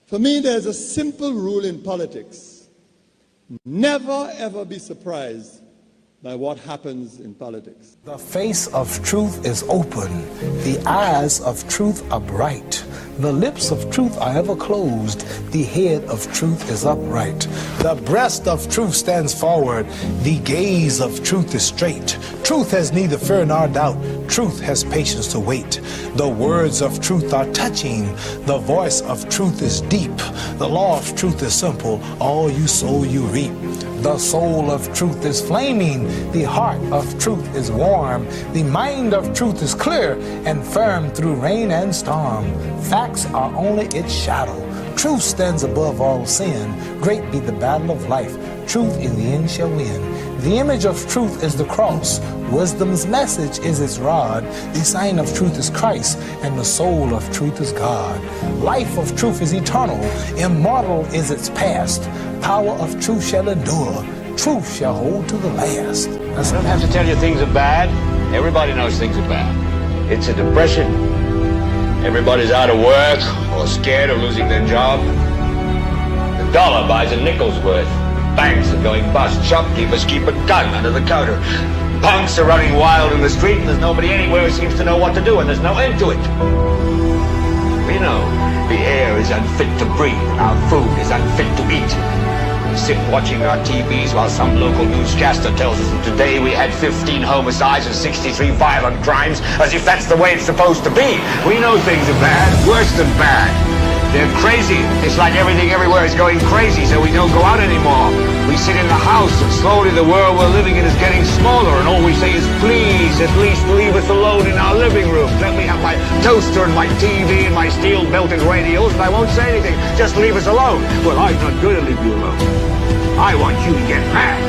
For me, there's a simple rule in politics. Never, ever be surprised by what happens in politics. The face of truth is open. The eyes of truth are bright. The lips of truth are ever closed. The head of truth is upright. The breast of truth stands forward. The gaze of truth is straight. Truth has neither fear nor doubt. Truth has patience to wait. The words of truth are touching. The voice of truth is deep. The law of truth is simple. All you sow, you reap. The soul of truth is flaming. The heart of truth is warm. The mind of truth is clear and firm through rain and storm. Facts are only its shadow. Truth stands above all sin. Great be the battle of life. Truth in the end shall win. The image of truth is the cross. Wisdom's message is its rod. The sign of truth is Christ, and the soul of truth is God. Life of truth is eternal. Immortal is its past. Power of truth shall endure. Truth shall hold to the last. I don't have to tell you things are bad. Everybody knows things are bad. It's a depression. Everybody's out of work or scared of losing their job. The dollar buys a nickel's worth. Banks are going bust. Shopkeepers keep a gun under the counter. Punks are running wild in the street, and there's nobody anywhere who seems to know what to do, and there's no end to it. We know the air is unfit to breathe, and our food is unfit to eat. We sit watching our TVs while some local newscaster tells us that today we had 15 homicides and 63 violent crimes, as if that's the way it's supposed to be. We know things are bad, worse than bad. They're crazy. It's like everything everywhere is going crazy, so we don't go out anymore. We sit in the house, and slowly the world we're living in is getting smaller, and all we say is, please, at least leave us alone in our living room. Let me have my toaster and my TV and my steel-belted radios, and I won't say anything. Just leave us alone. Well, I'm not going to leave you alone. I want you to get mad.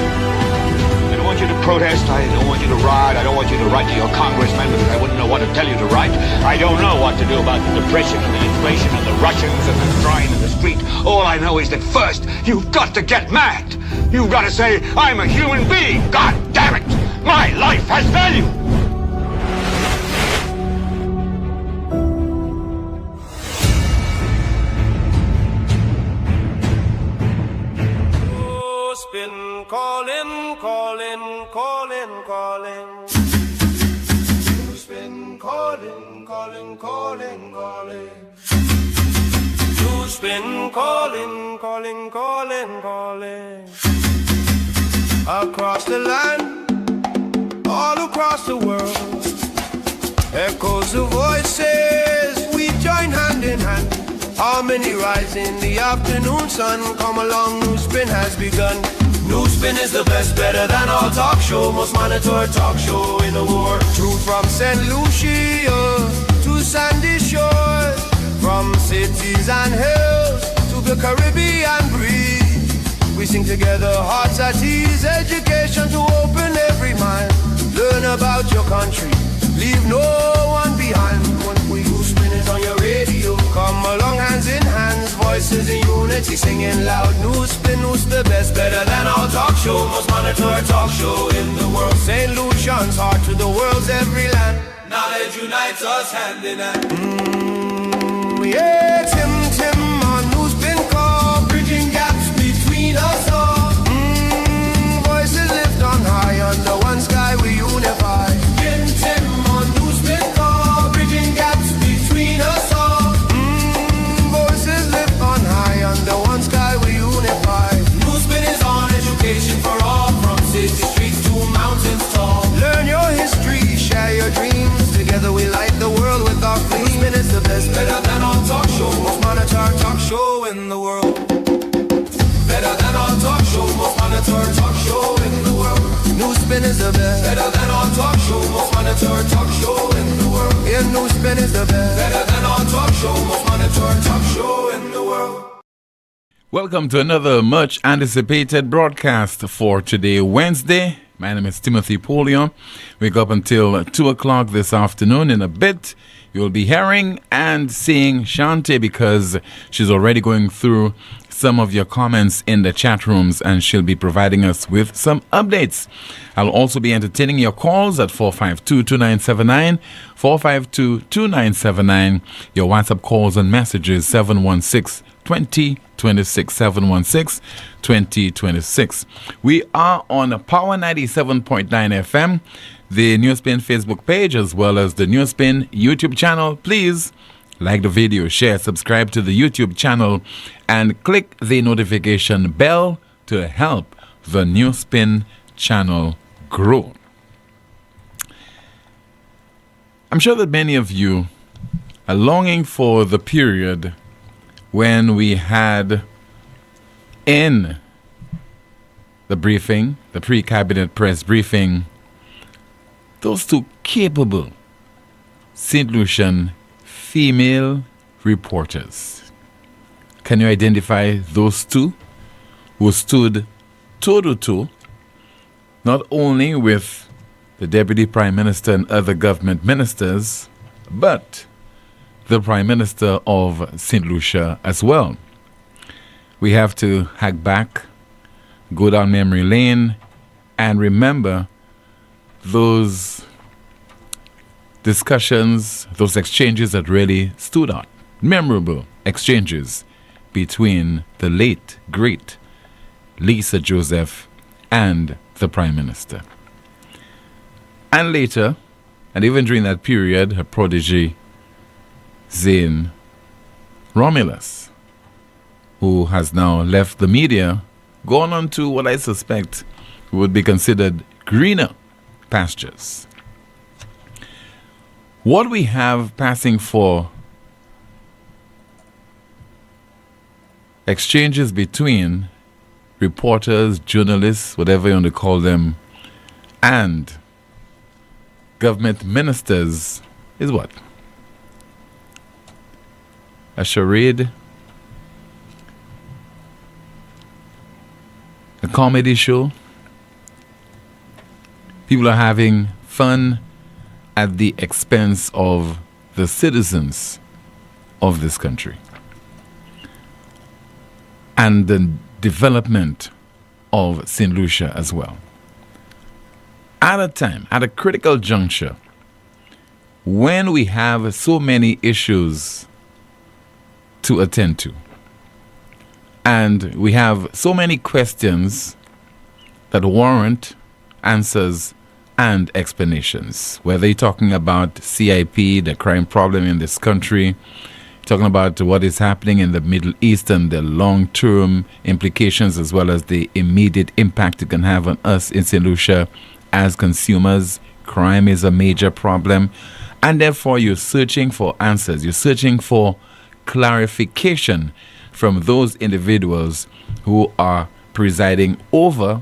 I don't want you to protest. I don't want you to riot. I don't want you to write to your congressman because I wouldn't know what to tell you to write. I don't know what to do about the depression and the inflation and the Russians and the crying in the street. All I know is that first, you've got to get mad. You've got to say, I'm a human being. God damn it. My life has value. Been calling, calling, calling, calling. Who's been calling, calling, calling, calling? Who's been calling, calling, calling, calling? Across the land, all across the world, echoes of voices, we join hand in hand. Harmony rise in the afternoon sun. Come along, NewsSpin has begun. NewsSpin is the best, better than all talk show, most monitored talk show in the world. Truth from St. Lucia to sandy shores, from cities and hills to the Caribbean breeze. We sing together, hearts at ease, education to open every mind. Learn about your country, leave no one behind. When we NewsSpin is on your radio, come along hands in hands, voices in unity, singing loud. NewsSpin, who's the best, better than all talk show, most monitored talk show in the world. St. Lucian's heart to the world's every land. Knowledge unites us hand in hand. Yeah, Tim on NewsSpin call, bridging gaps between us all. Voices lift on high, under one sky we unify. Tim on NewsSpin call, bridging gaps between us all. Voices lift on high, under one sky we unify. NewsSpin is on education for all, from city streets to mountains tall. Learn your history, share your dreams. Together we light the world with our flame. NewsSpin is the best, better than all talk show, most monitored talk show in the world. Better than all talk show, most monitored talk show in the world. NewsSpin is the best, better than all talk show, most monitored talk show in the world. Yeah, NewsSpin is the best, better than all talk show, most monitored talk show in the world. Welcome to another much anticipated broadcast for today, Wednesday. My name is Timothy Poleon. We go up until 2 o'clock this afternoon. In a bit, you'll be hearing and seeing Shante because she's already going through some of your comments in the chat rooms and she'll be providing us with some updates. I'll also be entertaining your calls at 452-2979, 452-2979. Your WhatsApp calls and messages 716 2026. 716-2026. We are on Power 97.9 FM, the NewsSpin Facebook page, as well as the NewsSpin YouTube channel. Please like the video, share, subscribe to the YouTube channel, and click the notification bell to help the NewsSpin channel grow. I'm sure that many of you are longing for the period when we had in the briefing, the pre-cabinet press briefing, those two capable St. Lucian female reporters. Can you identify those two who stood toe-to-toe not only with the Deputy Prime Minister and other government ministers, but the Prime Minister of St. Lucia as well? We have to hack back, go down memory lane, and remember those discussions, those exchanges that really stood out. Memorable exchanges between the late, great Lisa Joseph and the Prime Minister. And later, and even during that period, her protege, Zane Romulus, who has now left the media, gone on to what I suspect would be considered greener pastures. What we have passing for exchanges between reporters, journalists, whatever you want to call them, and government ministers is what? A charade? A comedy show? People are having fun at the expense of the citizens of this country and the development of St. Lucia as well. At a time, at a critical juncture, when we have so many issues to attend to, and we have so many questions that warrant answers and explanations, whether you're talking about CIP, the crime problem in this country, talking about what is happening in the Middle East and the long-term implications, as well as the immediate impact it can have on us in St. Lucia as consumers. Crime is a major problem, and therefore you're searching for answers. You're searching for clarification from those individuals who are presiding over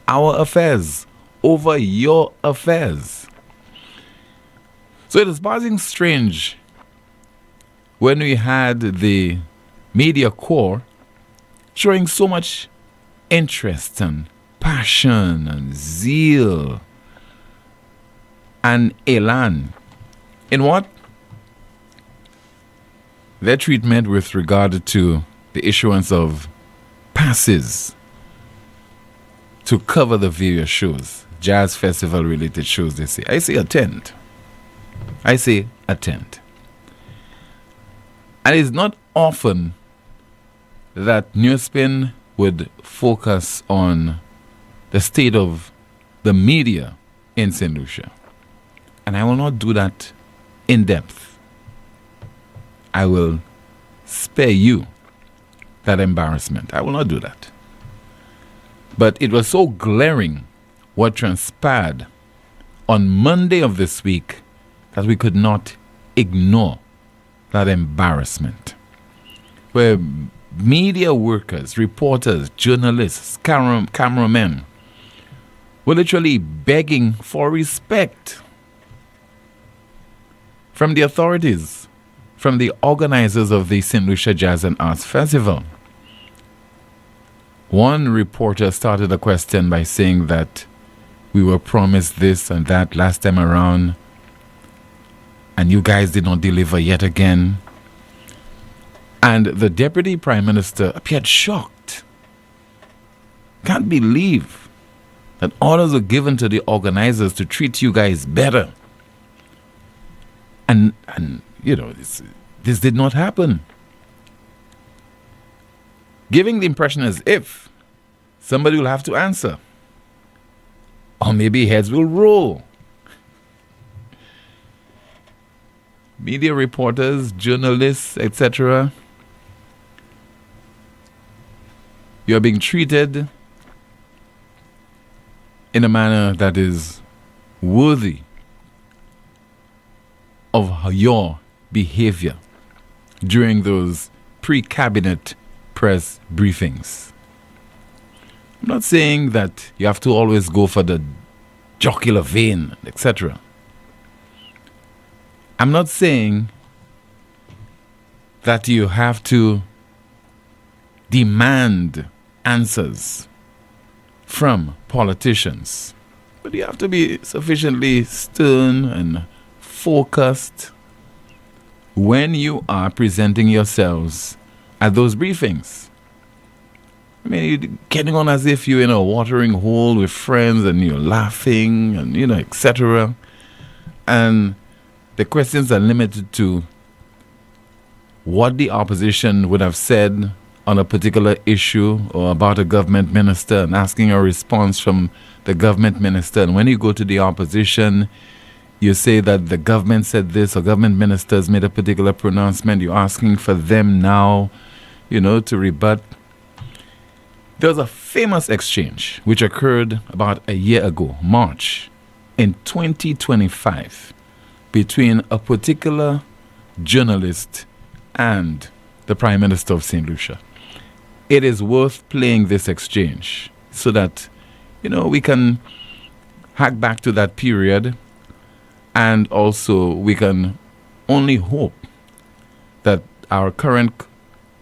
our affairs, over your affairs. So it is passing strange when we had the media corps showing so much interest and passion and zeal and elan in what? Their treatment with regard to the issuance of passes to cover the various shows, jazz festival related shows, they say. I say attend. I say attend. And it's not often that NewsSpin would focus on the state of the media in St. Lucia. And I will not do that in depth. I will spare you that embarrassment. I will not do that. But it was so glaring what transpired on Monday of this week that we could not ignore that embarrassment. Where media workers, reporters, journalists, cameramen were literally begging for respect from the authorities, from the organizers of the St. Lucia Jazz and Arts Festival. One reporter started a question by saying that we were promised this and that last time around, and you guys did not deliver yet again. And the Deputy Prime Minister appeared shocked. Can't believe that orders were given to the organizers to treat you guys better. And you know, this did not happen. giving the impression as if somebody will have to answer. Or maybe heads will roll. Media reporters, journalists, etc. You are being treated in a manner that is worthy of your behavior during those pre-cabinet press briefings. I'm not saying that you have to always go for the jocular vein, etc. I'm not saying that you have to demand answers from politicians, but you have to be sufficiently stern and focused when you are presenting yourselves at those briefings. I mean, you're getting on as if you're in a watering hole with friends and you're laughing and, etc. And the questions are limited to what the opposition would have said on a particular issue or about a government minister and asking a response from the government minister. And when you go to the opposition, you say that the government said this or government ministers made a particular pronouncement. You're asking for them now, to rebut. There was a famous exchange which occurred about a year ago, March, in 2025, between a particular journalist and the Prime Minister of St. Lucia. It is worth playing this exchange so that, we can hack back to that period, and also we can only hope that our current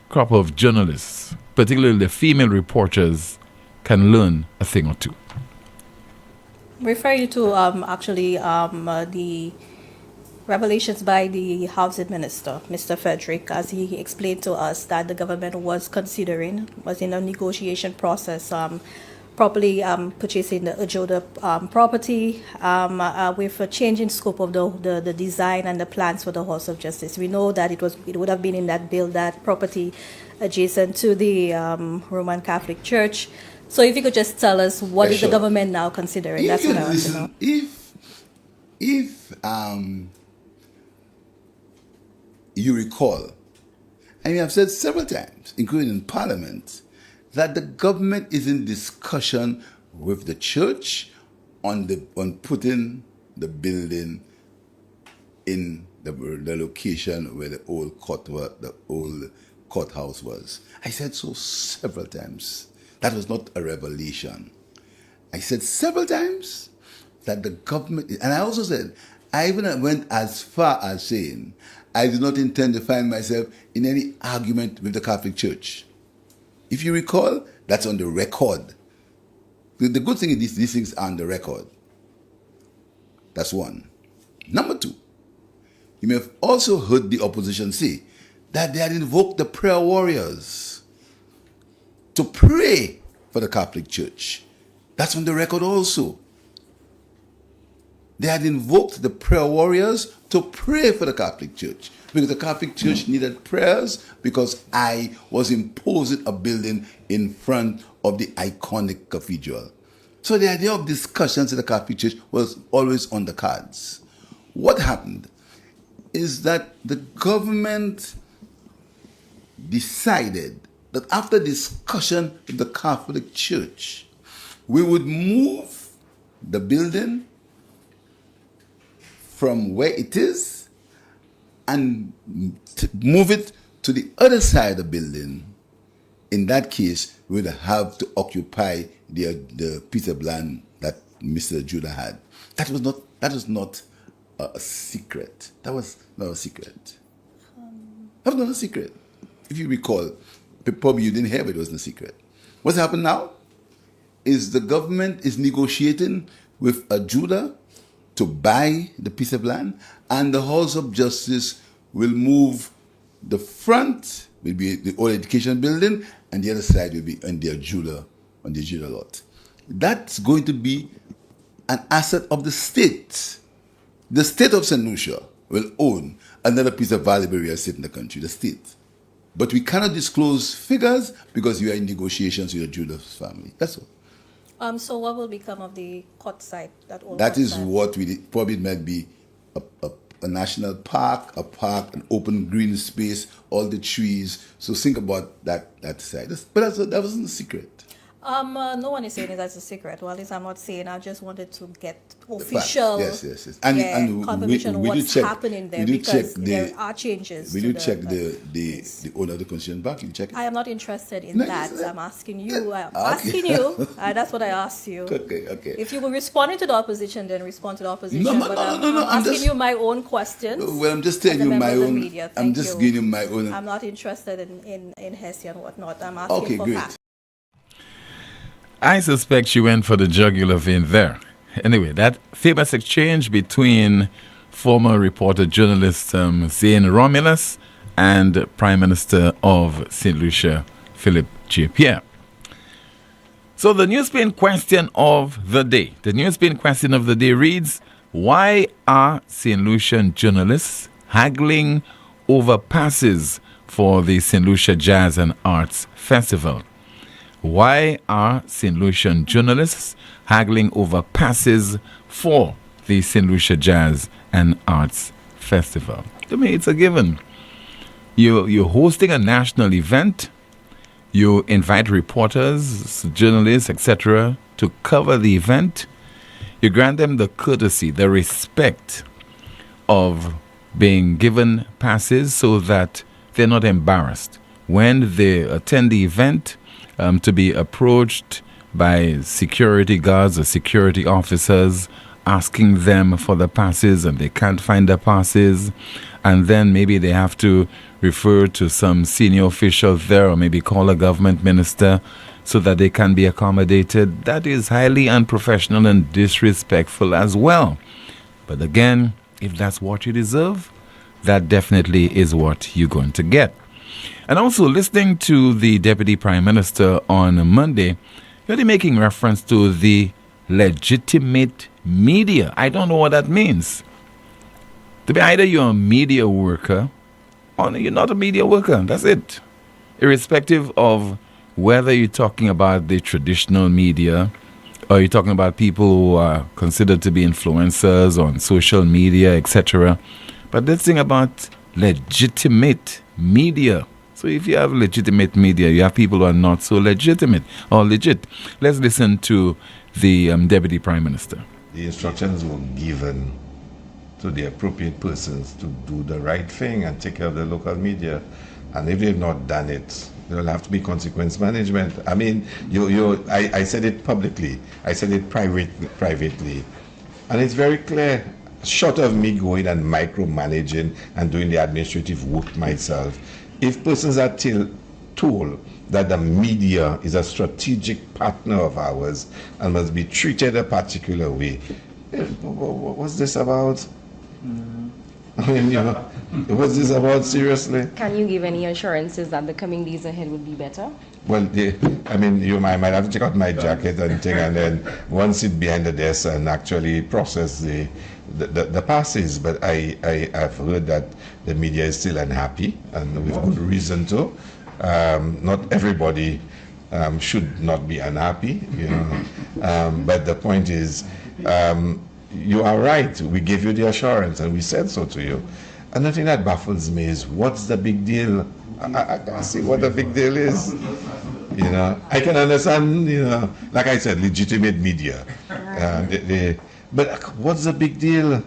crop of journalists, particularly the female reporters, can learn a thing or two. Refer you to the revelations by the housing minister, Mr. Frederick, as he explained to us that the government was in a negotiation process, properly purchasing the Ajoda property with a change in scope of the design and the plans for the House of Justice. We know that it would have been in that bill, that property adjacent to the Roman Catholic Church. So if you could just tell us what is the government now considering? That's what I want to know. If you recall, and we have said several times, including in Parliament, that the government is in discussion with the church on putting the building in the location where the old courthouse was. I said so several times. That was not a revelation. I said several times that the government, and I also said, I even went as far as saying, I do not intend to find myself in any argument with the Catholic Church. If you recall, that's on the record. The good thing is these things are on the record. That's one. Number two, you may have also heard the opposition say that they had invoked the prayer warriors to pray for the Catholic Church. That's on the record also. They had invoked the prayer warriors to pray for the Catholic Church because the Catholic Church needed prayers because I was imposing a building in front of the iconic cathedral. So the idea of discussions in the Catholic Church was always on the cards. What happened is that the government decided that after discussion with the Catholic Church, we would move the building from where it is and move it to the other side of the building. In that case, we would have to occupy the piece of land that Mr. Judah had. That was not a secret. That was not a secret. That was not a secret. If you recall, probably you didn't hear, but it wasn't a secret. What's happened now is the government is negotiating with Judah to buy the piece of land, and the House of Justice will move the front, will be the old education building, and the other side will be on the Judah lot. That's going to be an asset of the state. The state of St. Lucia will own another piece of valuable real estate in the country, the state. But we cannot disclose figures because we are in negotiations with the Judas family. That's all. So what will become of the court site? That is what we did. Probably it might be a national park, an open green space, all the trees. So think about that side. But that wasn't a secret. No one is saying it as a secret. Well, at least I'm not saying. I just wanted to get official yes. And confirmation of what's happening there, because there are changes. Will you check the owner of the Constitution Bank? You check it? I am not interested in that. I'm asking you. That's what I asked you. Okay. If you were responding to the opposition, then respond to the opposition. No, I'm asking you my own questions. Well, I'm just telling you my own. I'm just giving you my own. I'm not interested in Hesse and whatnot. I'm asking for facts. I suspect she went for the jugular vein there. Anyway, that famous exchange between former reporter journalist Zane Romulus and Prime Minister of St. Lucia, Philip J. Pierre. So the NewsSpin question of the day. The NewsSpin question of the day reads, why are St. Lucian journalists haggling over passes for the St. Lucia Jazz and Arts Festival? Why are St. Lucian journalists haggling over passes for the St. Lucia Jazz and Arts Festival? To me, it's a given. You're hosting a national event. You invite reporters, journalists, etc. to cover the event. You grant them the courtesy, the respect of being given passes so that they're not embarrassed when they attend the event, to be approached by security guards or security officers asking them for the passes and they can't find the passes, and then maybe they have to refer to some senior official there or maybe call a government minister so that they can be accommodated. That is highly unprofessional and disrespectful as well. But again, if that's what you deserve, that definitely is what you're going to get. And also, listening to the Deputy Prime Minister on Monday, really making reference to the legitimate media. I don't know what that means. To be either you're a media worker or you're not a media worker. That's it. Irrespective of whether you're talking about the traditional media or you're talking about people who are considered to be influencers on social media, etc. But let's think about legitimate media. So if you have legitimate media, you have people who are not so legitimate or legit. Let's listen to the Deputy Prime Minister. The instructions were given to the appropriate persons to do the right thing and take care of the local media. And if they've not done it, there will have to be consequence management. I mean, I said it publicly. I said it privately. And it's very clear, short of me going and micromanaging and doing the administrative work myself, if persons are told that the media is a strategic partner of ours and must be treated a particular way, what's this about? I mean, what's this about, seriously? Can you give any assurances that the coming days ahead would be better? Well, I mean, you might have to check out my jacket and thing, and then one sit behind the desk and actually process the passes. But I've heard that the media is still unhappy, and with good reason to. Not everybody should not be unhappy, but the point is, you are right. We gave you the assurance, and we said so to you. And the thing that baffles me is, what's the big deal? I can't see what the big deal is. I can understand, like I said, legitimate media. But what's the big deal?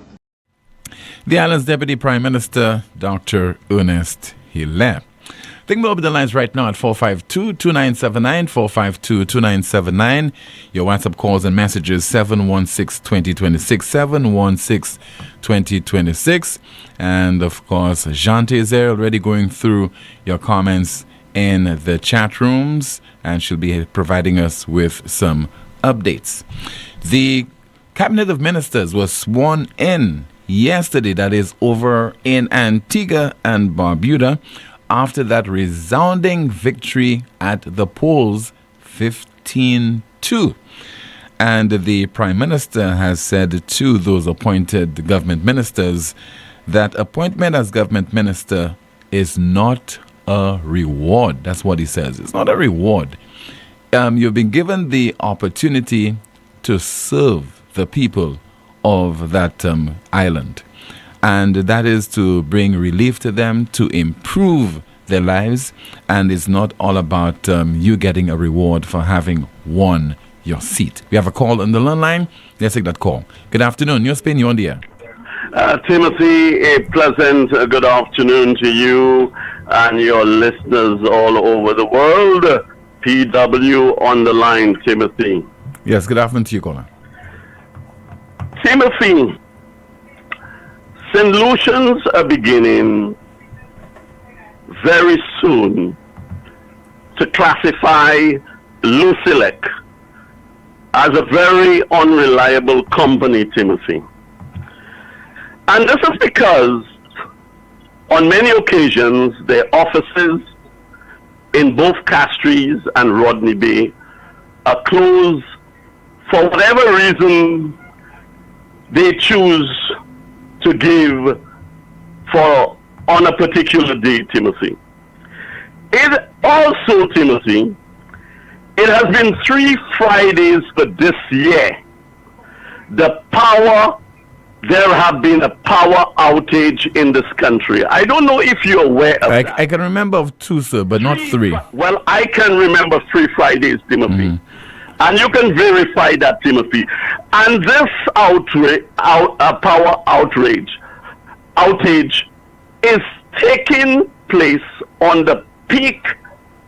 The island's Deputy Prime Minister, Dr. Ernest Hilaire. Think more over the lines right now at 452-2979, 452-2979. Your WhatsApp calls and messages 716-2026, 716-2026. And of course, Jante is there already going through your comments in the chat rooms, and she'll be providing us with some updates. The Cabinet of Ministers was sworn in yesterday, that is over in Antigua and Barbuda, after that resounding victory at the polls, 15-2. And the Prime Minister has said to those appointed government ministers that appointment as government minister is not a reward. That's what he says. It's not a reward. You've been given the opportunity to serve the people of that island. And that is to bring relief to them, to improve their lives. And it's not all about you getting a reward for having won your seat. We have a call on the line. Let's take that call. Good afternoon. NewsSpin, you're on the air. Timothy, a pleasant good afternoon to you and your listeners all over the world. PW on the line, Timothy. Yes, good afternoon to you, caller. Timothy, St. Lucians are beginning very soon to classify Lucilec as a very unreliable company, Timothy. And this is because on many occasions their offices in both Castries and Rodney Bay are closed for whatever reason they choose to give for on a particular day, Timothy. It also, Timothy, it has been 3 Fridays for this year. There have been a power outage in this country. I don't know if you're aware of that. I can remember of 2, sir, but not 3. Well, I can remember 3 Fridays, Timothy. And you can verify that, Timothy. And this power outage is taking place on the peak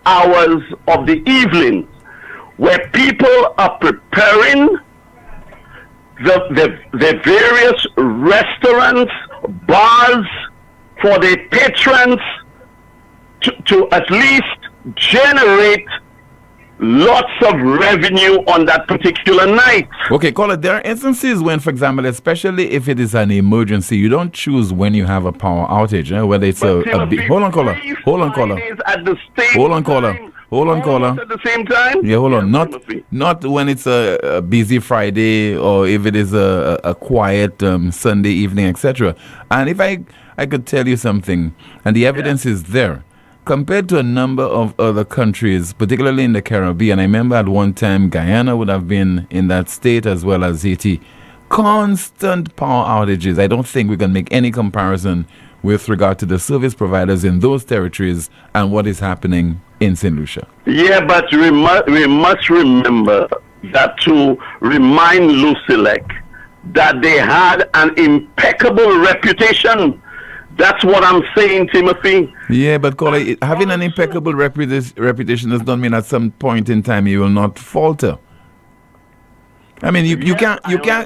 hours of the evening, where people are preparing the various restaurants, bars for their patrons to at least generate lots of revenue on that particular night. Okay, caller, there are instances when, for example, especially if it is an emergency, you don't choose when you have a power outage, whether it's hold on, caller. At the same time? Yeah, hold on. Not when it's a busy Friday or if it is a quiet Sunday evening, etc. And if I could tell you something, and the evidence is there, compared to a number of other countries, particularly in the Caribbean, I remember at one time Guyana would have been in that state as well as Haiti. Constant power outages. I don't think we can make any comparison with regard to the service providers in those territories and what is happening in St. Lucia. Yeah, but we must remember that to remind Lucilec that they had an impeccable reputation. That's what I'm saying, Timothy. Yeah, but caller, having an impeccable reputation does not mean at some point in time you will not falter. I mean, you can't compare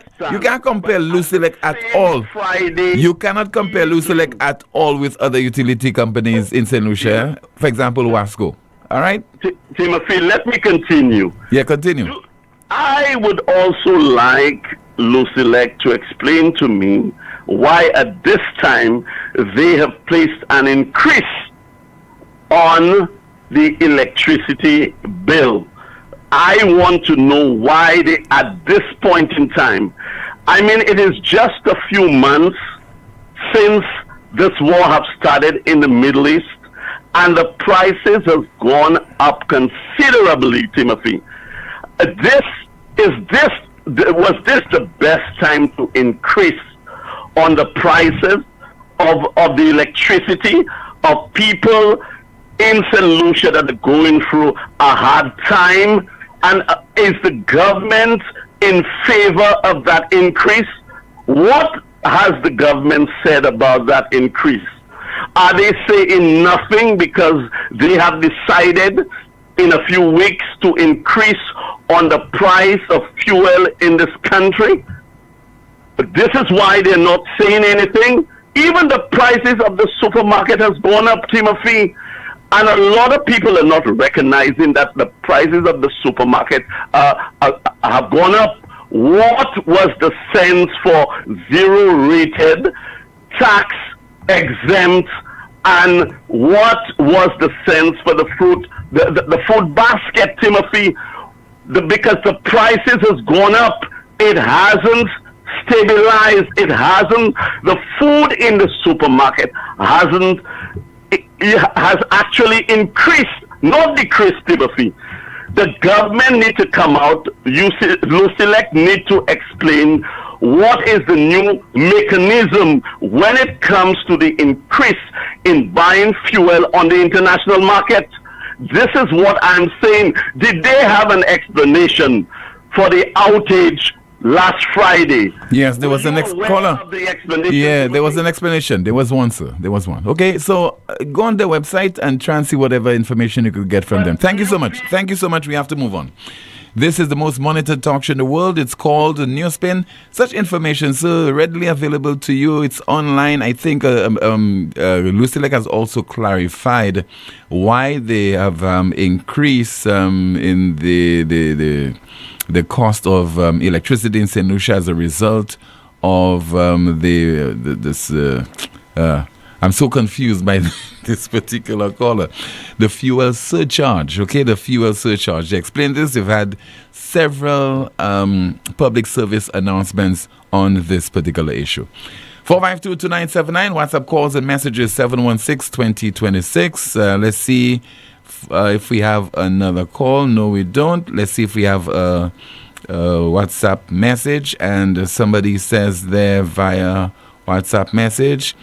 Lucilec at all. You cannot compare Lucilec at all with other utility companies in St. Lucia. For example, Wasco. All right? Timothy, let me continue. Yeah, continue. I would also like Lucilec to explain to me why at this time they have placed an increase on the electricity bill. I want to know why they, at this point in time, I mean, it is just a few months since this war have started in the Middle East, and the prices have gone up considerably, Timothy. Was this the best time to increase on the prices of the electricity of people in St. Lucia that are going through a hard time? And is the government in favor of that increase? What has the government said about that increase? Are they saying nothing because they have decided in a few weeks to increase on the price of fuel in this country? But this is why they're not saying anything. Even the prices of the supermarket has gone up, Timothy. And a lot of people are not recognizing that the prices of the supermarket have gone up. What was the sense for zero-rated, tax-exempt, and what was the sense for the food basket, Timothy? Because the prices has gone up, it hasn't stabilized. It hasn't. The food in the supermarket hasn't. has actually increased, not decreased, Timothy. The government need to come out, Lucelec need to explain what is the new mechanism when it comes to the increase in buying fuel on the international market. This is what I'm saying. Did they have an explanation for the outage last Friday? Yes, there was an caller. Yeah, there was an explanation. There was one, sir. There was one. Okay, so go on their website and try and see whatever information you could get from them. Thank you so much. Thank you so much. We have to move on. This is the most monitored talk show in the world. It's called NewsSpin. Such information, so readily available to you. It's online. I think Lucelec has also clarified why they have increased in the cost of electricity in St. Lucia as a result of I'm so confused by this particular caller. The fuel surcharge, okay? The fuel surcharge. They explained this. They've had several public service announcements on this particular issue. 452-2979, WhatsApp calls and messages 716-2026. Let's see if we have another call. No, we don't. Let's see if we have a WhatsApp message. And somebody says there via WhatsApp message,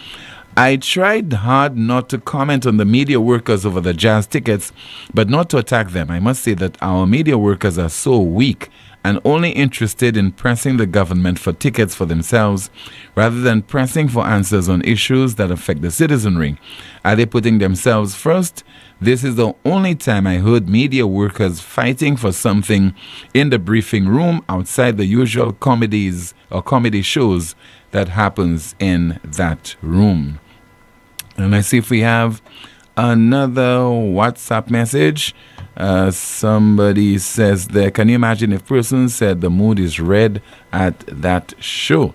I tried hard not to comment on the media workers over the jazz tickets, but not to attack them. I must say that our media workers are so weak and only interested in pressing the government for tickets for themselves rather than pressing for answers on issues that affect the citizenry. Are they putting themselves first? This is the only time I heard media workers fighting for something in the briefing room outside the usual comedies or comedy shows that happens in that room. And I see if we have another WhatsApp message. Somebody says there, can you imagine if person said the mood is red at that show?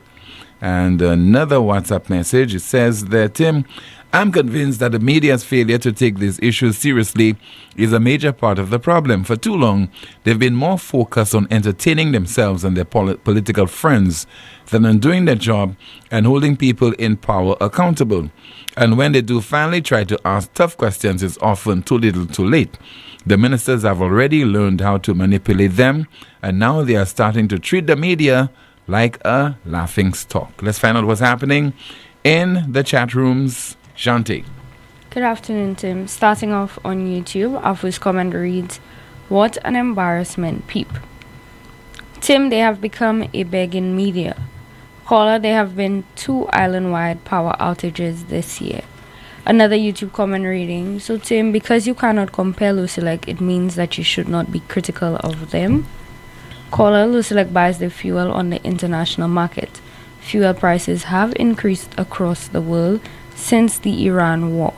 And another WhatsApp message, it says there, Tim, I'm convinced that the media's failure to take these issues seriously is a major part of the problem. For too long, they've been more focused on entertaining themselves and their political friends than on doing their job and holding people in power accountable. And when they do finally try to ask tough questions, it's often too little too late. The ministers have already learned how to manipulate them, and now they are starting to treat the media like a laughing stock. Let's find out what's happening in the chat rooms. Shanti. Good afternoon, Tim. Starting off on YouTube, our first comment reads, what an embarrassment, peep. Tim, they have become a begging media. Caller, there have been 2 island-wide power outages this year. Another YouTube comment reading, so Tim, because you cannot compare Lucelec, it means that you should not be critical of them. Caller, Lucelec buys the fuel on the international market. Fuel prices have increased across the world since the Iran war.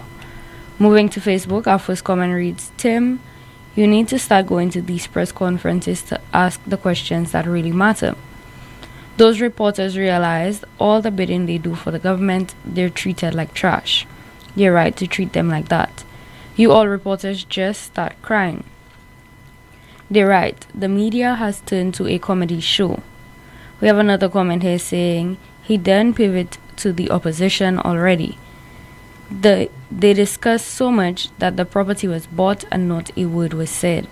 Moving to Facebook, our first comment reads, Tim, you need to start going to these press conferences to ask the questions that really matter. Those reporters realized all the bidding they do for the government, they're treated like trash. You're right to treat them like that. You all reporters just start crying. They're right, the media has turned to a comedy show. We have another comment here saying, he done pivot to the opposition already. They discussed so much that the property was bought and not a word was said.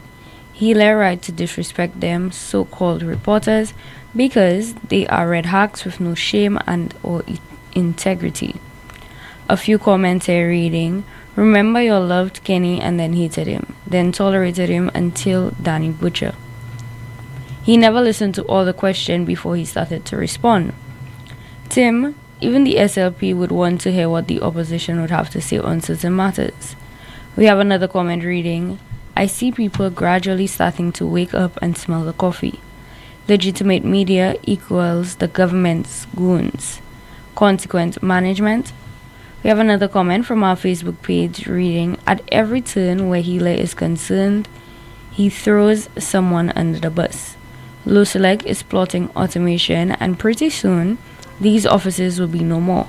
He let right to disrespect them so-called reporters because they are red hacks with no shame and or integrity. A few comments here reading, remember you loved Kenny and then hated him, then tolerated him until Danny Butcher. He never listened to all the questions before he started to respond. Tim, even the SLP would want to hear what the opposition would have to say on certain matters. We have another comment reading, I see people gradually starting to wake up and smell the coffee. Legitimate media equals the government's goons. Consequent management. We have another comment from our Facebook page reading, at every turn where Healer is concerned, he throws someone under the bus. Lucelec is plotting automation and pretty soon, these offices will be no more.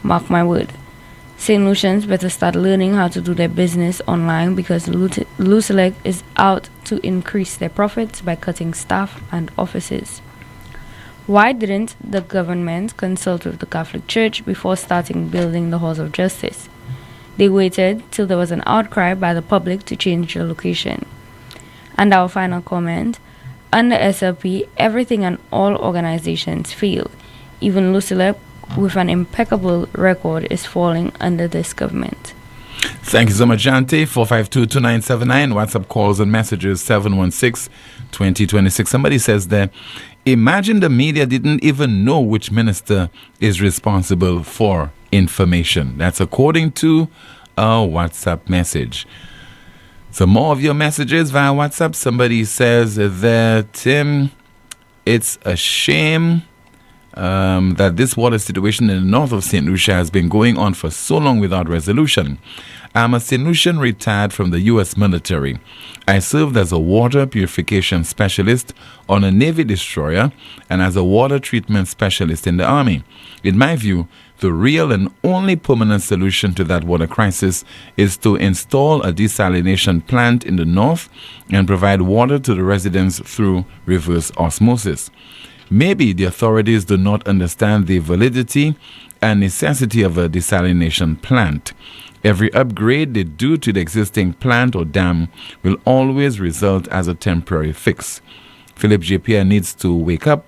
Mark my word. St. Lucians better start learning how to do their business online because Lucelec is out to increase their profits by cutting staff and offices. Why didn't the government consult with the Catholic Church before starting building the halls of justice? They waited till there was an outcry by the public to change the location. And our final comment, under SLP, everything and all organizations fail. Even Lucilep, with an impeccable record, is falling under this government. Thank you so much, Jante. 452-2979. WhatsApp calls and messages 716-2026. Somebody says there, imagine the media didn't even know which minister is responsible for information. That's according to a WhatsApp message. So more of your messages via WhatsApp. Somebody says that, Tim, it's a shame that this water situation in the north of St. Lucia has been going on for so long without resolution. I'm a St. Lucian retired from the U.S. military. I served as a water purification specialist on a Navy destroyer and as a water treatment specialist in the Army. In my view, the real and only permanent solution to that water crisis is to install a desalination plant in the north and provide water to the residents through reverse osmosis. Maybe the authorities do not understand the validity and necessity of a desalination plant. Every upgrade they do to the existing plant or dam will always result as a temporary fix. Philip J. Pierre needs to wake up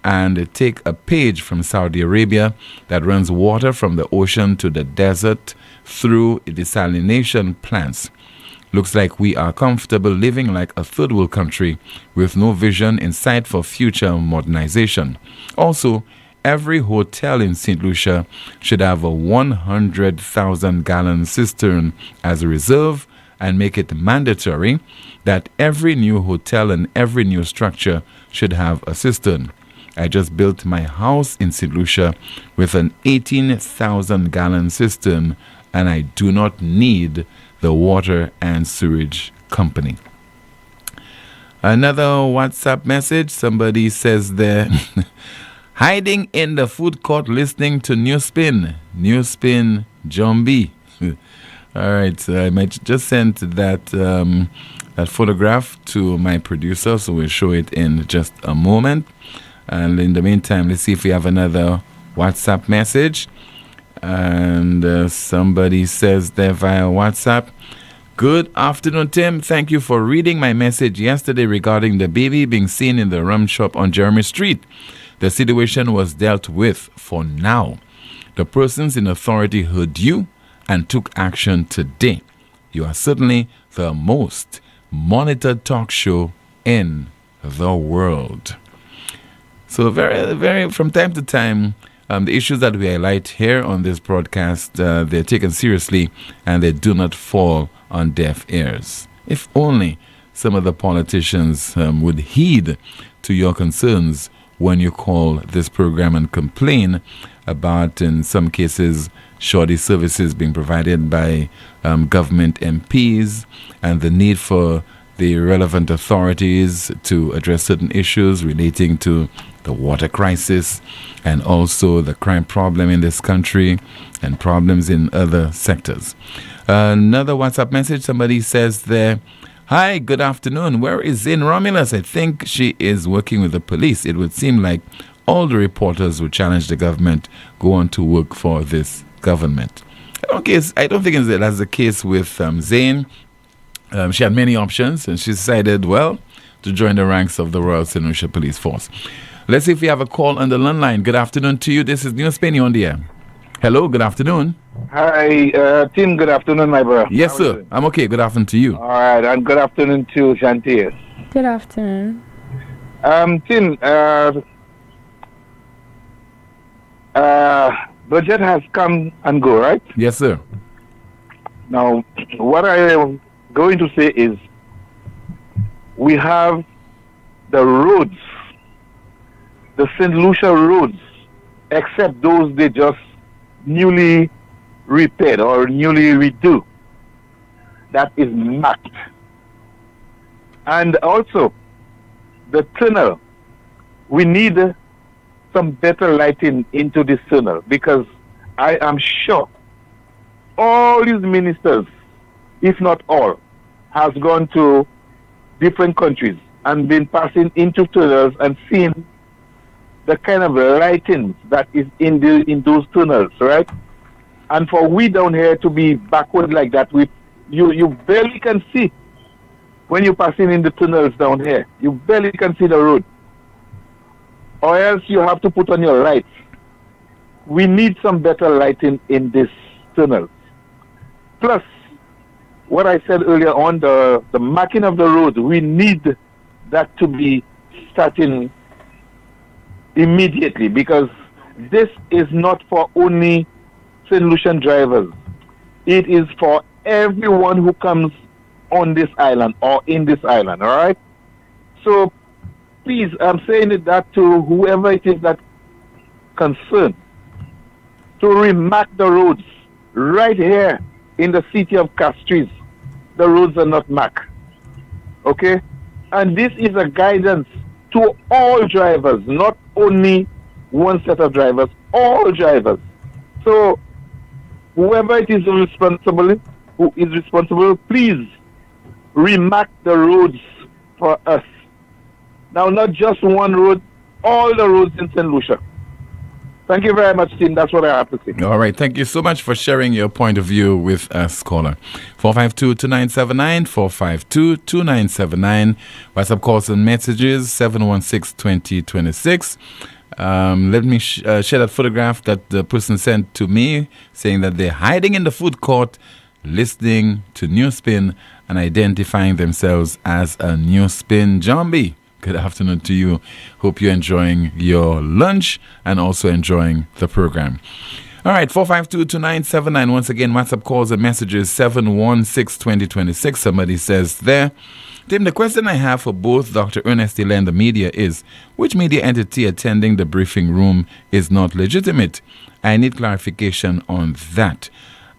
and take a page from Saudi Arabia that runs water from the ocean to the desert through desalination plants. Looks like we are comfortable living like a third world country with no vision in sight for future modernization. Also, every hotel in St. Lucia should have a 100,000-gallon cistern as a reserve and make it mandatory that every new hotel and every new structure should have a cistern. I just built my house in St. Lucia with an 18,000-gallon cistern, and I do not need the water and sewage company. Another WhatsApp message. Somebody says there, hiding in the food court listening to NewsSpin. NewsSpin John B. All right, so I might just send that photograph to my producer, so we'll show it in just a moment. And in the meantime, let's see if we have another WhatsApp message. And somebody says there via WhatsApp, good afternoon, Tim. Thank you for reading my message yesterday regarding the baby being seen in the rum shop on Jeremy Street. The situation was dealt with for now. The persons in authority heard you and took action today. You are certainly the most monitored talk show in the world. So very from time to time, the issues that we highlight here on this broadcast, they're taken seriously and they do not fall on deaf ears. If only some of the politicians would heed to your concerns when you call this program and complain about, in some cases, shoddy services being provided by government MPs and the need for the relevant authorities to address certain issues relating to the water crisis and also the crime problem in this country and problems in other sectors. Another WhatsApp message, somebody says there, hi, good afternoon. Where is Zane Romulus? I think she is working with the police. It would seem like all the reporters who challenge the government go on to work for this government. I don't think that's the case with Zane. She had many options and she decided, to join the ranks of the Royal St. Lucia Police Force. Let's see if we have a call on the landline. Good afternoon to you. This is NewsSpin on the air. Hello, good afternoon. Hi, Tim, good afternoon, my brother. Yes, sir. I'm okay. Good afternoon to you. All right, and good afternoon to Shantias. Good afternoon. Tim, budget has come and go, right? Yes, sir. Now, what I am going to say is we have the roads, the St. Lucia roads, except those they just newly repaired or newly redo. That is marked. And also, the tunnel, we need some better lighting into this tunnel because I am sure all these ministers, if not all, has gone to different countries and been passing into tunnels and seen the kind of lighting that is in those tunnels, right? And for we down here to be backward like that, you barely can see when you're passing in the tunnels down here. You barely can see the road. Or else you have to put on your lights. We need some better lighting in this tunnel. Plus, what I said earlier on, the marking of the road, we need that to be starting immediately, because this is not for only St. Lucian drivers. It is for everyone who comes on this island or in this island, all right? So, please, I'm saying that to whoever it is that concerned, to remark the roads right here in the city of Castries. The roads are not marked, okay? And this is a guidance to all drivers, not only one set of drivers, all drivers. So, whoever it is who is responsible, please remark the roads for us. Now, not just one road, all the roads in St. Lucia. Thank you very much, Tim. That's what I have to say. All right. Thank you so much for sharing your point of view with us, caller. 452-2979, 452-2979. WhatsApp calls and messages, 716-2026. Let me share that photograph that the person sent to me, saying that they're hiding in the food court, listening to NewsSpin and identifying themselves as a NewsSpin zombie. Good afternoon to you. Hope you're enjoying your lunch and also enjoying the program. All right, 452-2979. Once again, WhatsApp calls and messages, 716-2026. Somebody says there, Tim, the question I have for both Dr. Ernest Hilaire and the media is, which media entity attending the briefing room is not legitimate? I need clarification on that.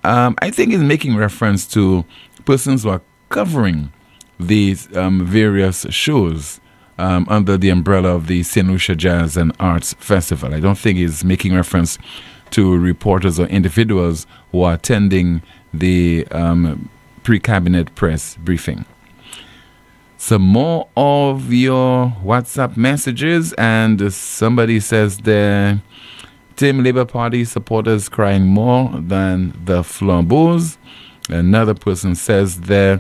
I think he's making reference to persons who are covering these various shows under the umbrella of the St. Lucia Jazz and Arts Festival. I don't think he's making reference to reporters or individuals who are attending the pre-cabinet press briefing. Some more of your WhatsApp messages, and somebody says there, Tim, Labour Party supporters crying more than the flambeaux. Another person says there,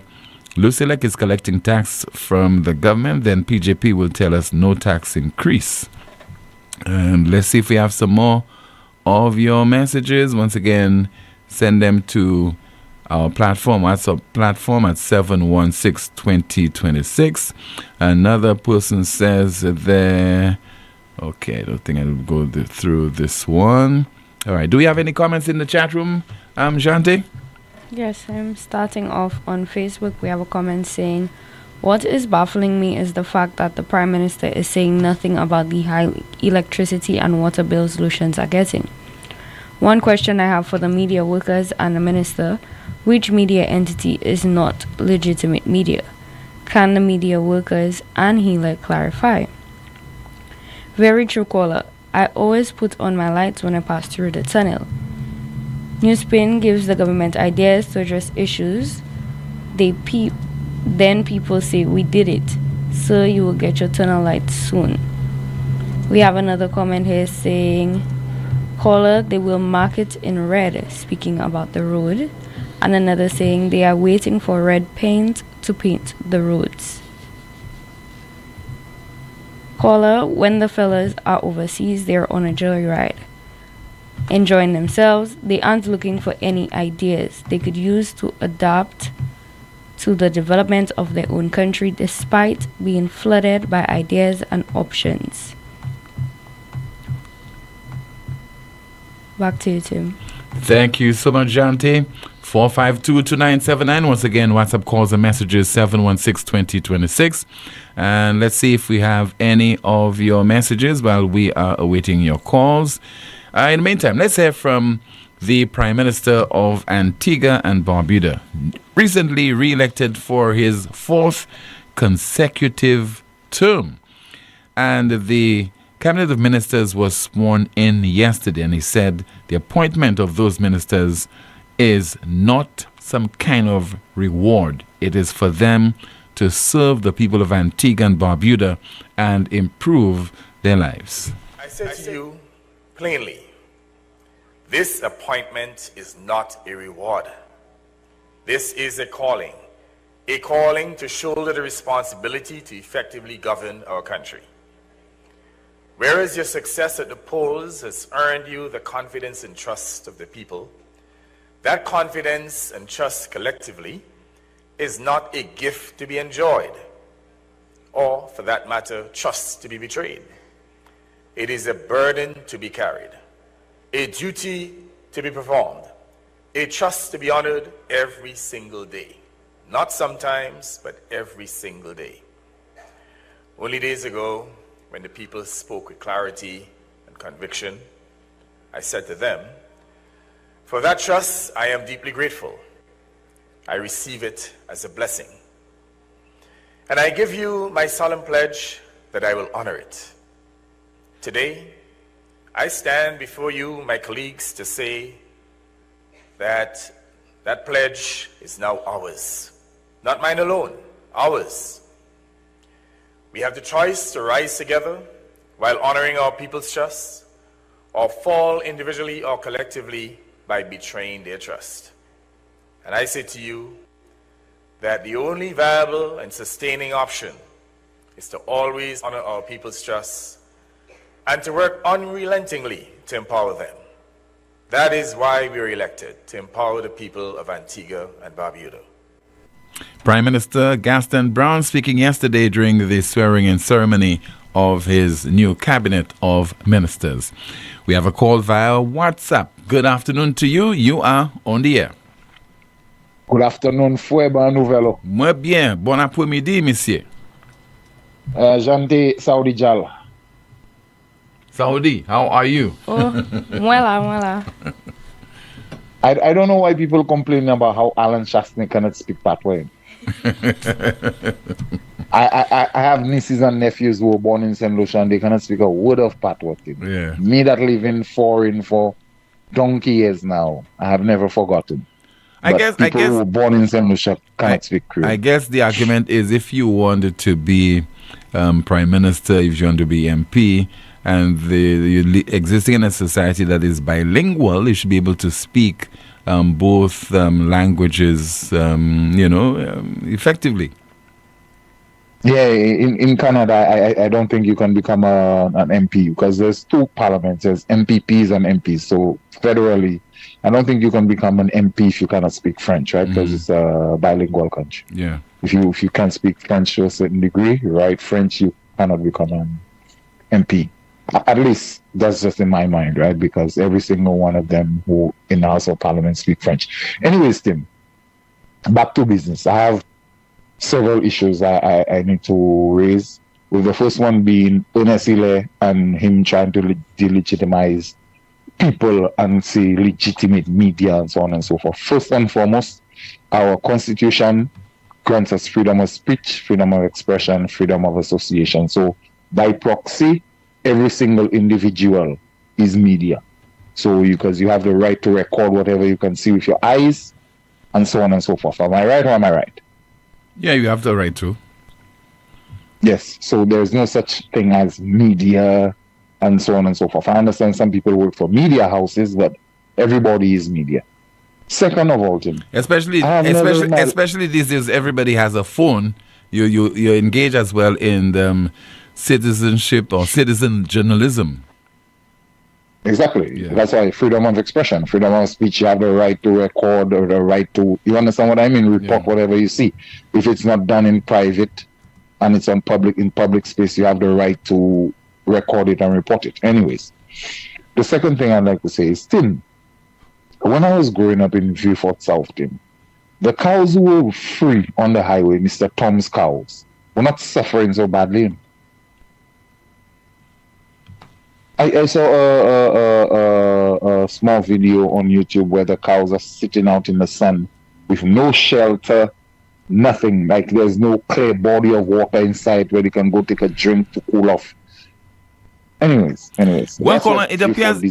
Lucilec is collecting tax from the government, then PJP will tell us no tax increase. And let's see if we have some more of your messages. Once again, send them to our platform, WhatsApp platform at 716-2026. Another person says there, okay, I don't think I'll go through this one. All right, do we have any comments in the chat room, Jante? Yes, I'm starting off on Facebook. We have a comment saying, what is baffling me is the fact that the Prime Minister is saying nothing about the high electricity and water bills Lucians are getting. One question I have for the media workers and the Minister, which media entity is not legitimate media? Can the media workers and Hilaire clarify? Very true, caller. I always put on my lights when I pass through the tunnel. NewsSpin gives the government ideas to address issues. Then people say, we did it. So you will get your tunnel lights soon. We have another comment here saying, caller, they will mark it in red, speaking about the road. And another saying, they are waiting for red paint to paint the roads. Caller, when the fellas are overseas, they're on a joyride, enjoying themselves. They aren't looking for any ideas they could use to adapt to the development of their own country, despite being flooded by ideas and options. Back to you, Tim. Thank you so much, Jante. 452-2979. Once again, WhatsApp calls and messages, 716-2026. And let's see if we have any of your messages while we are awaiting your calls. In the meantime, let's hear from the Prime Minister of Antigua and Barbuda, recently re-elected for his 4th consecutive term. And the Cabinet of Ministers was sworn in yesterday, and he said the appointment of those ministers is not some kind of reward. It is for them to serve the people of Antigua and Barbuda and improve their lives. I say to you plainly This appointment is not a reward. This is a calling to shoulder the responsibility to effectively govern our country. Whereas your success at the polls has earned you the confidence and trust of the people, that confidence and trust collectively is not a gift to be enjoyed, or for that matter, trust to be betrayed. It is a burden to be carried, a duty to be performed, a trust to be honored every single day. Not sometimes, but every single day. Only days ago, when the people spoke with clarity and conviction, I said to them, for that trust, I am deeply grateful. I receive it as a blessing. And I give you my solemn pledge that I will honor it. Today, I stand before you, my colleagues, to say that that pledge is now ours. Not mine alone, ours. We have the choice to rise together while honoring our people's trust, or fall individually or collectively by betraying their trust. And I say to you that the only viable and sustaining option is to always honor our people's trust and to work unrelentingly to empower them. That is why we were elected, to empower the people of Antigua and Barbuda. Prime Minister Gaston Brown speaking yesterday during the swearing-in ceremony of his new cabinet of ministers. We have a call via WhatsApp. Good afternoon to you. You are on the air. Good afternoon, Fueba Nouvelo. Muy bien. Bon après-midi, monsieur. Jante Saudi Jal. Saudi, how are you? Oh, voila. I don't know why people complain about how Alan Shastney cannot speak Patois. I have nieces and nephews who were born in St. Lucia and they cannot speak a word of Patois. Yeah. Me that live in foreign for donkey years now, I have never forgotten. I guess who were born in St. Lucia cannot speak Creole. I guess the argument is if you wanted to be Prime Minister, if you want to be MP, and you're existing in a society that is bilingual, you should be able to speak both languages, effectively. Yeah, in Canada, I don't think you can become an MP because there's two parliaments, there's MPPs and MPs. So federally, I don't think you can become an MP if you cannot speak French, right? Because it's a bilingual country. Yeah. If you can't speak French to a certain degree, right? French, you cannot become an MP. At least that's just in my mind, right? Because every single one of them who in the House of Parliament speak French. Anyways, Tim, back to business. I have several issues I need to raise. With the first one being Ernest Ile and him trying to delegitimize people and say legitimate media and so on and so forth. First and foremost, our Constitution grants us freedom of speech, freedom of expression, freedom of association. So by proxy, every single individual is media. So because you have the right to record whatever you can see with your eyes and so on and so forth. Am I right or am I right? Yeah, you have the right to. Yes. So there's no such thing as media and so on and so forth. I understand some people work for media houses, but everybody is media. Second of all, Tim. Especially these days, everybody has a phone. You engage as well in citizenship or citizen journalism. Exactly. Yeah. That's why freedom of expression, freedom of speech, you have the right to record or the right to, you understand what I mean? Report whatever you see. If it's not done in private and it's in public space, you have the right to record it and report it. Anyways, the second thing I'd like to say is, Tim, when I was growing up in Vieux-Fort South, Tim, the cows who were free on the highway, Mr. Tom's cows, were not suffering so badly. I saw a small video on YouTube where the cows are sitting out in the sun with no shelter, nothing. Like there's no clear body of water inside where they can go take a drink to cool off. Anyways. Well, Colin, it appears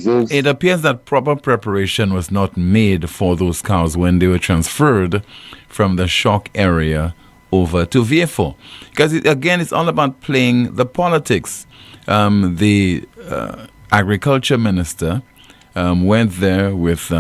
that proper preparation was not made for those cows when they were transferred from the shock area over to Vieux-Fort. Because, it's all about playing the politics. The agriculture minister went there with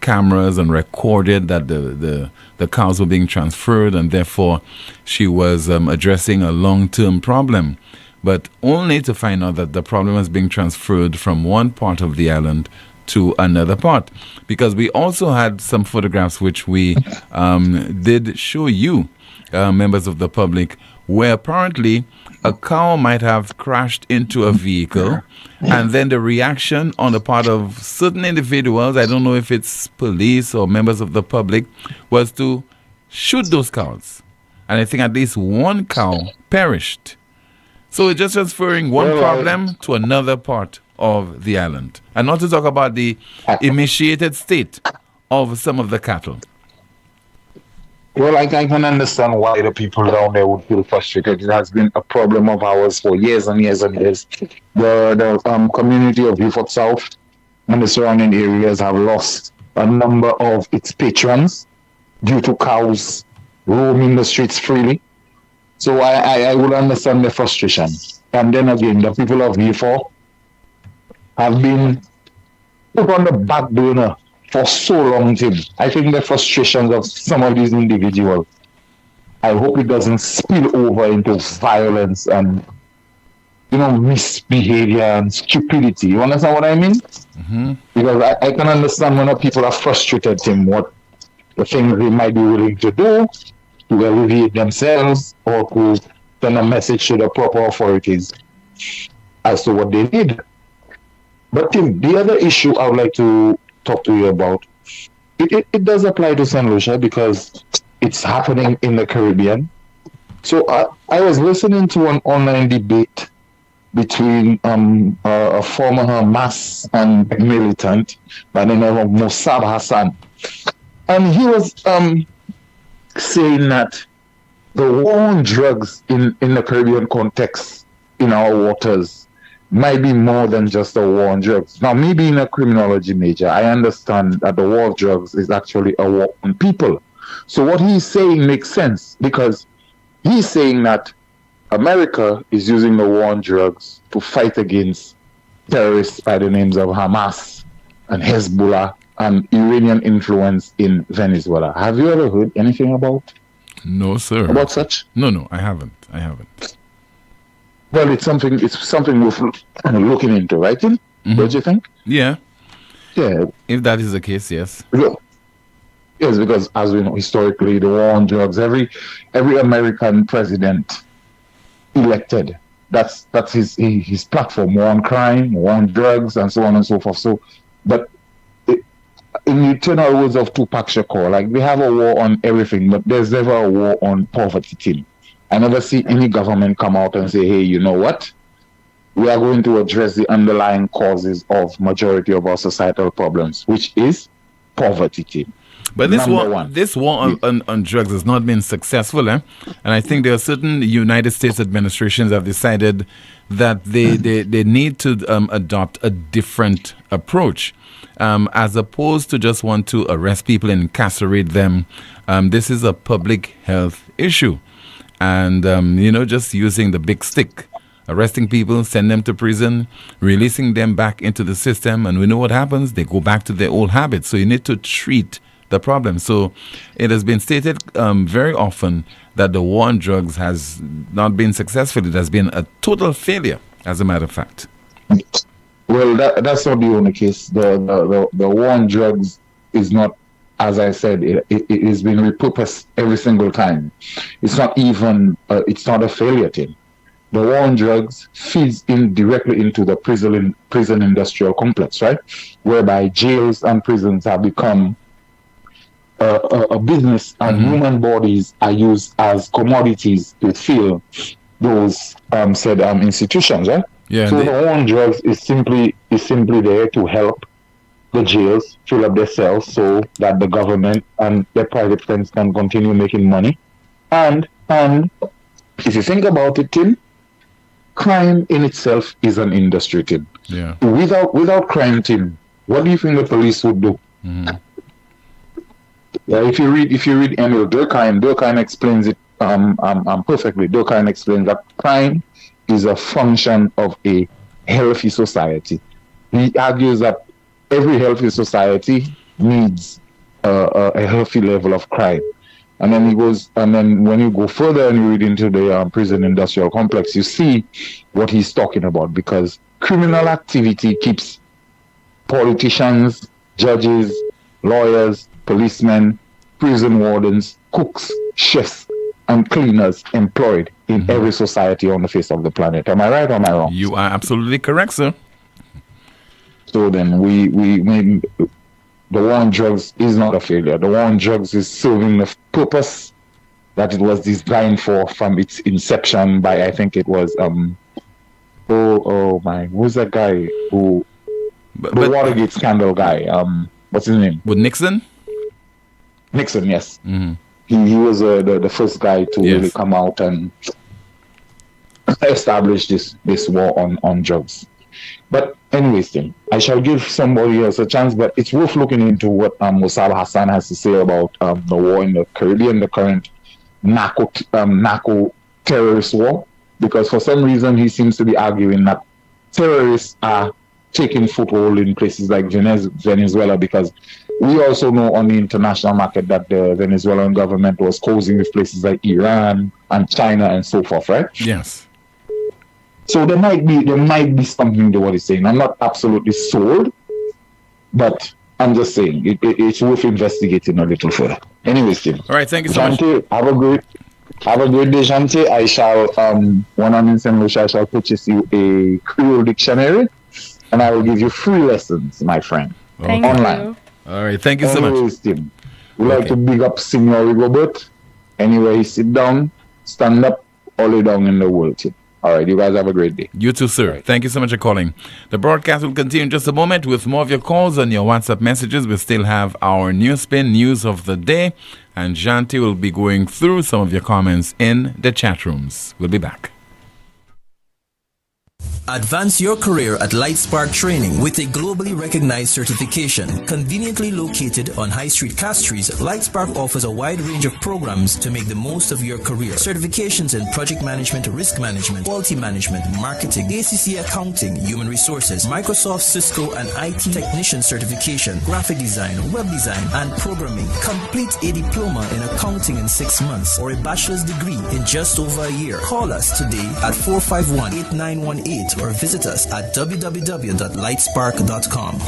cameras and recorded that the cows were being transferred, and therefore she was addressing a long-term problem, but only to find out that the problem was being transferred from one part of the island to another part. Because we also had some photographs which we did show you, members of the public, where apparently a cow might have crashed into a vehicle, and then the reaction on the part of certain individuals, I don't know if it's police or members of the public, was to shoot those cows. And I think at least one cow perished. So it's just transferring one problem to another part of the island. And not to talk about the emaciated state of some of the cattle. Well, I can understand why the people down there would feel frustrated. It has been a problem of ours for years and years and years. The community of Beaufort South and the surrounding areas have lost a number of its patrons due to cows roaming the streets freely. So I would understand the frustration. And then again, the people of Beaufort have been put on the back burner for so long, Tim. I think the frustrations of some of these individuals, I hope it doesn't spill over into violence and, misbehavior and stupidity. You understand what I mean? Mm-hmm. Because I can understand when people are frustrated, Tim, what the things they might be willing to do to alleviate themselves or to send a message to the proper authorities as to what they need. But Tim, the other issue I would like to talk to you about, it does apply to St. Lucia because it's happening in the Caribbean. So I was listening to an online debate between a former Hamas and militant by the name of Mossab Hassan. And he was saying that the war on drugs in the Caribbean context in our waters might be more than just a war on drugs. Now, me being a criminology major, I understand that the war on drugs is actually a war on people. So what he's saying makes sense because he's saying that America is using the war on drugs to fight against terrorists by the names of Hamas and Hezbollah and Iranian influence in Venezuela. Have you ever heard anything about? No, sir. About such? No, I haven't. Well, it's something we're looking into, right? Mm-hmm. Don't you think? Yeah. Yeah. If that is the case, yes. Yes, because as we know, historically, the war on drugs, every American president elected, that's his platform: war on crime, war on drugs, and so on and so forth. So, but in the eternal words of Tupac Shakur, like we have a war on everything, but there's never a war on poverty, Tim. I never see any government come out and say, hey, you know what? We are going to address the underlying causes of majority of our societal problems, which is poverty, Tim. But this war on drugs has not been successful, and I think there are certain United States administrations have decided that they need to adopt a different approach, as opposed to just want to arrest people and incarcerate them. This is a public health issue, and just using the big stick, arresting people, send them to prison, releasing them back into the system, and we know what happens. They go back to their old habits. So you need to treat the problem. So it has been stated very often that the war on drugs has not been successful. It has been a total failure, as a matter of fact. Well, that's not the only case. The war on drugs is not, as I said, it is being repurposed every single time. It's not even, it's not a failure thing. The war on drugs feeds in directly into the prison industrial complex, right? Whereby jails and prisons have become a business, and human bodies are used as commodities to fill those said institutions, right? Yeah. So the war on drugs is simply there to help the jails fill up their cells so that the government and the private firms can continue making money. And if you think about it, Tim, crime in itself is an industry, Tim. Yeah. Without crime, Tim, what do you think the police would do? Mm-hmm. Yeah, if you read Emil Durkheim explains it perfectly. Durkheim explains that crime is a function of a healthy society. He argues that every healthy society needs a healthy level of crime. And then when you go further and you read into the prison industrial complex, you see what he's talking about, because criminal activity keeps politicians, judges, lawyers, policemen, prison wardens, cooks, chefs, and cleaners employed in every society on the face of the planet. Am I right or am I wrong? You are absolutely correct, sir. So then we the war on drugs is not a failure. The war on drugs is serving the purpose that it was designed for from its inception by, I think it was, who's that guy who, the Watergate scandal guy, what's his name? With Nixon? Nixon, yes. Mm-hmm. He was the first guy to really come out and establish this war on drugs. But anyways, Tim, I shall give somebody else a chance, but it's worth looking into what Musab Hassan has to say about the war in the Caribbean, the current narco terrorist war, because for some reason he seems to be arguing that terrorists are taking foothold in places like Venezuela, because we also know on the international market that the Venezuelan government was cozying with places like Iran and China and so forth, right? Yes. So there might be something to what he's saying. I'm not absolutely sold, but I'm just saying it's worth investigating a little further. Anyways, Tim. All right, thank you so much. Have a great day, Shanti. I shall when I'm in St. Lucia, I shall purchase you a Creole dictionary, and I will give you free lessons, my friend. Thank online. you. All right, thank you so much. Tim. We like to big up Senior Rigobert. Anywhere he sit down, stand up, or lay down in the world, Tim. All right, you guys have a great day. You too, sir. Right. Thank you so much for calling. The broadcast will continue in just a moment with more of your calls and your WhatsApp messages. We still have our NewsSpin news of the day, and Janti will be going through some of your comments in the chat rooms. We'll be back. Advance your career at Lightspark Training with a globally recognized certification. Conveniently located on High Street, Castries, Lightspark offers a wide range of programs to make the most of your career. Certifications in project management, risk management, quality management, marketing, ACC accounting, human resources, Microsoft, Cisco, and IT technician certification, graphic design, web design, and programming. Complete a diploma in accounting in 6 months or a bachelor's degree in just over a year. Call us today at 451-8918 or visit us at www.lightspark.com.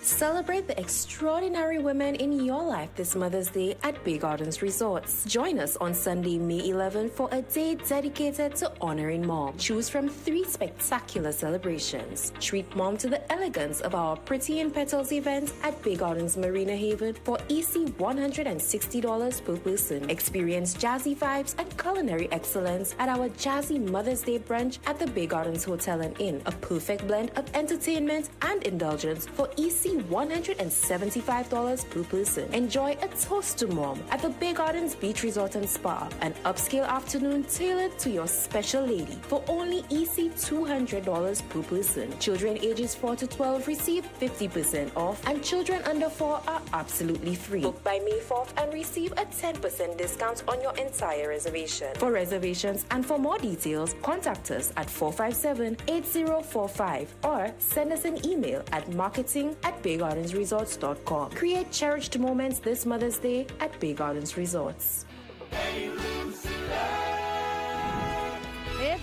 Celebrate the extraordinary women in your life this Mother's Day at Bay Gardens Resorts. Join us on Sunday, May 11 for a day dedicated to honoring Mom. Choose from 3 spectacular celebrations. Treat Mom to the elegance of our Pretty in Petals event at Bay Gardens Marina Haven for EC $160 per person. Experience jazzy vibes and culinary excellence at our Jazzy Mother's Day brunch at the Bay Gardens Hotel and Inn. A perfect blend of entertainment and indulgence for EC $175 per person. Enjoy a toast to Mom at the Bay Gardens Beach Resort and Spa, an upscale afternoon tailored to your special lady for only EC $200 per person. Children ages 4 to 12 receive 50% off, and children under 4 are absolutely free. Book by May 4th and receive a 10% discount on your entire reservation. For reservations and for more details, contact us at 457-8045 or send us an email at marketing@baygardensresorts.com. Create cherished moments this Mother's Day at Bay Gardens Resorts. Hey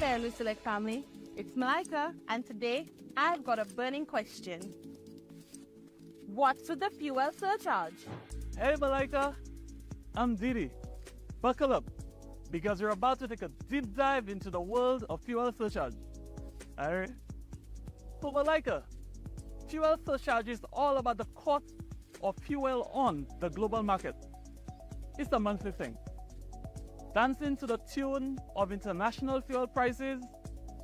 there, Loose Select family. It's Malika, and today I've got a burning question. What's with the fuel surcharge? Hey Malika, I'm Didi. Buckle up, because we're about to take a deep dive into the world of fuel surcharge. Alright? So Malika, fuel surcharge is all about the cost of fuel on the global market. It's a monthly thing, dancing to the tune of international fuel prices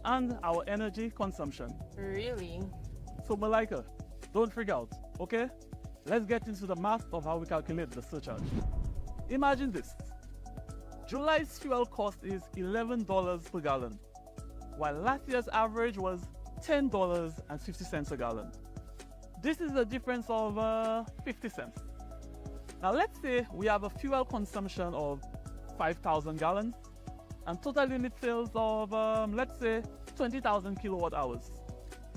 and our energy consumption. Really? So Malika, don't freak out, okay? Let's get into the math of how we calculate the surcharge. Imagine this. July's fuel cost is $11 per gallon, while last year's average was $10.50 a gallon. This is a difference of 50 cents. Now let's say we have a fuel consumption of 5,000 gallons and total unit sales of, let's say, 20,000 kilowatt hours.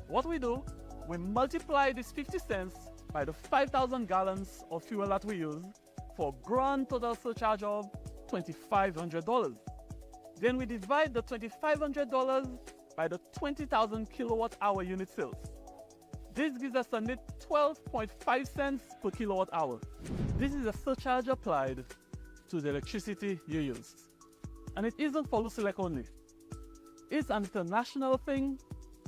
What we do, we multiply this 50 cents by the 5,000 gallons of fuel that we use for grand total surcharge of $2,500. Then we divide the $2,500 by the 20,000 kilowatt hour unit sales. This gives us a net 12.5 cents per kilowatt hour. This is a surcharge applied to the electricity you use. And it isn't for Lucilec only. It's an international thing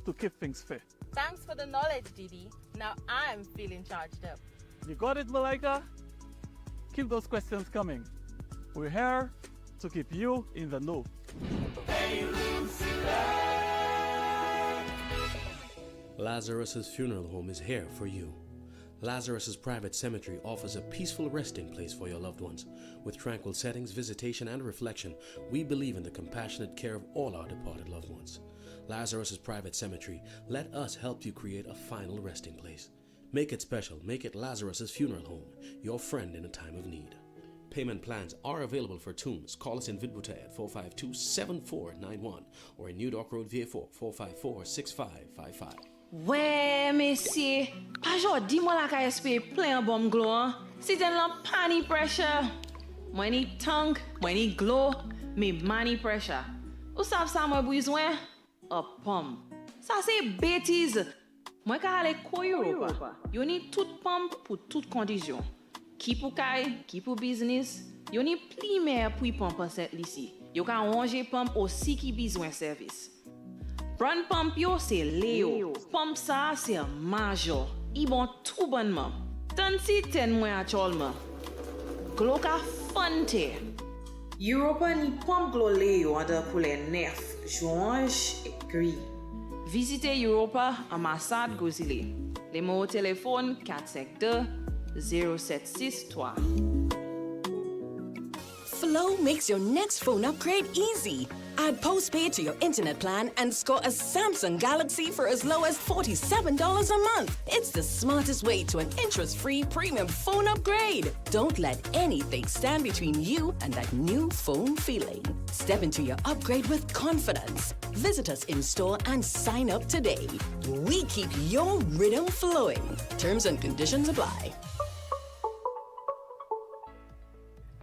to keep things fair. Thanks for the knowledge, Didi. Now I'm feeling charged up. You got it, Malaika? Keep those questions coming. We're here to keep you in the know. Lazarus's Funeral Home is here for you. Lazarus's Private Cemetery offers a peaceful resting place for your loved ones. With tranquil settings, visitation, and reflection, we believe in the compassionate care of all our departed loved ones. Lazarus's Private Cemetery, let us help you create a final resting place. Make it special. Make it Lazarus's Funeral Home, your friend in a time of need. Payment plans are available for tunes. Call us in Vidbouté at 452-7491 or in New Dock Road, VA4, 454-6555. Ouais, messieurs, pas jodi moi la ka espérer plein bon glow. Si t'en la pani pressure. Moi ni tank, moi ni glow, mais money pressure. Ou savez ça moi besoin? A pomme. Ça c'est bêtise. Moi ka aller ko Europa. Yo ni toute pomme pour toute condition. Qui pour kay, qui pour business. Yo ni pli mer pour pomme cette ici. Yo ka ranger pomme aussi qui besoin service. Brand pump yo c'est Léo. Pump ça c'est Major. Ils bon tout bonnement. Tant si ten moins actuellement. Glo ka fonte. Europa ni pump glo Léo en pour les 9, juin et gris. Visitez Europa ambassade Gozile. Les mots au téléphone 452-0763. Flow makes your next phone upgrade easy. Add postpaid to your internet plan and score a Samsung Galaxy for as low as $47 a month. It's the smartest way to an interest-free premium phone upgrade. Don't let anything stand between you and that new phone feeling. Step into your upgrade with confidence. Visit us in store and sign up today. We keep your rhythm flowing. Terms and conditions apply.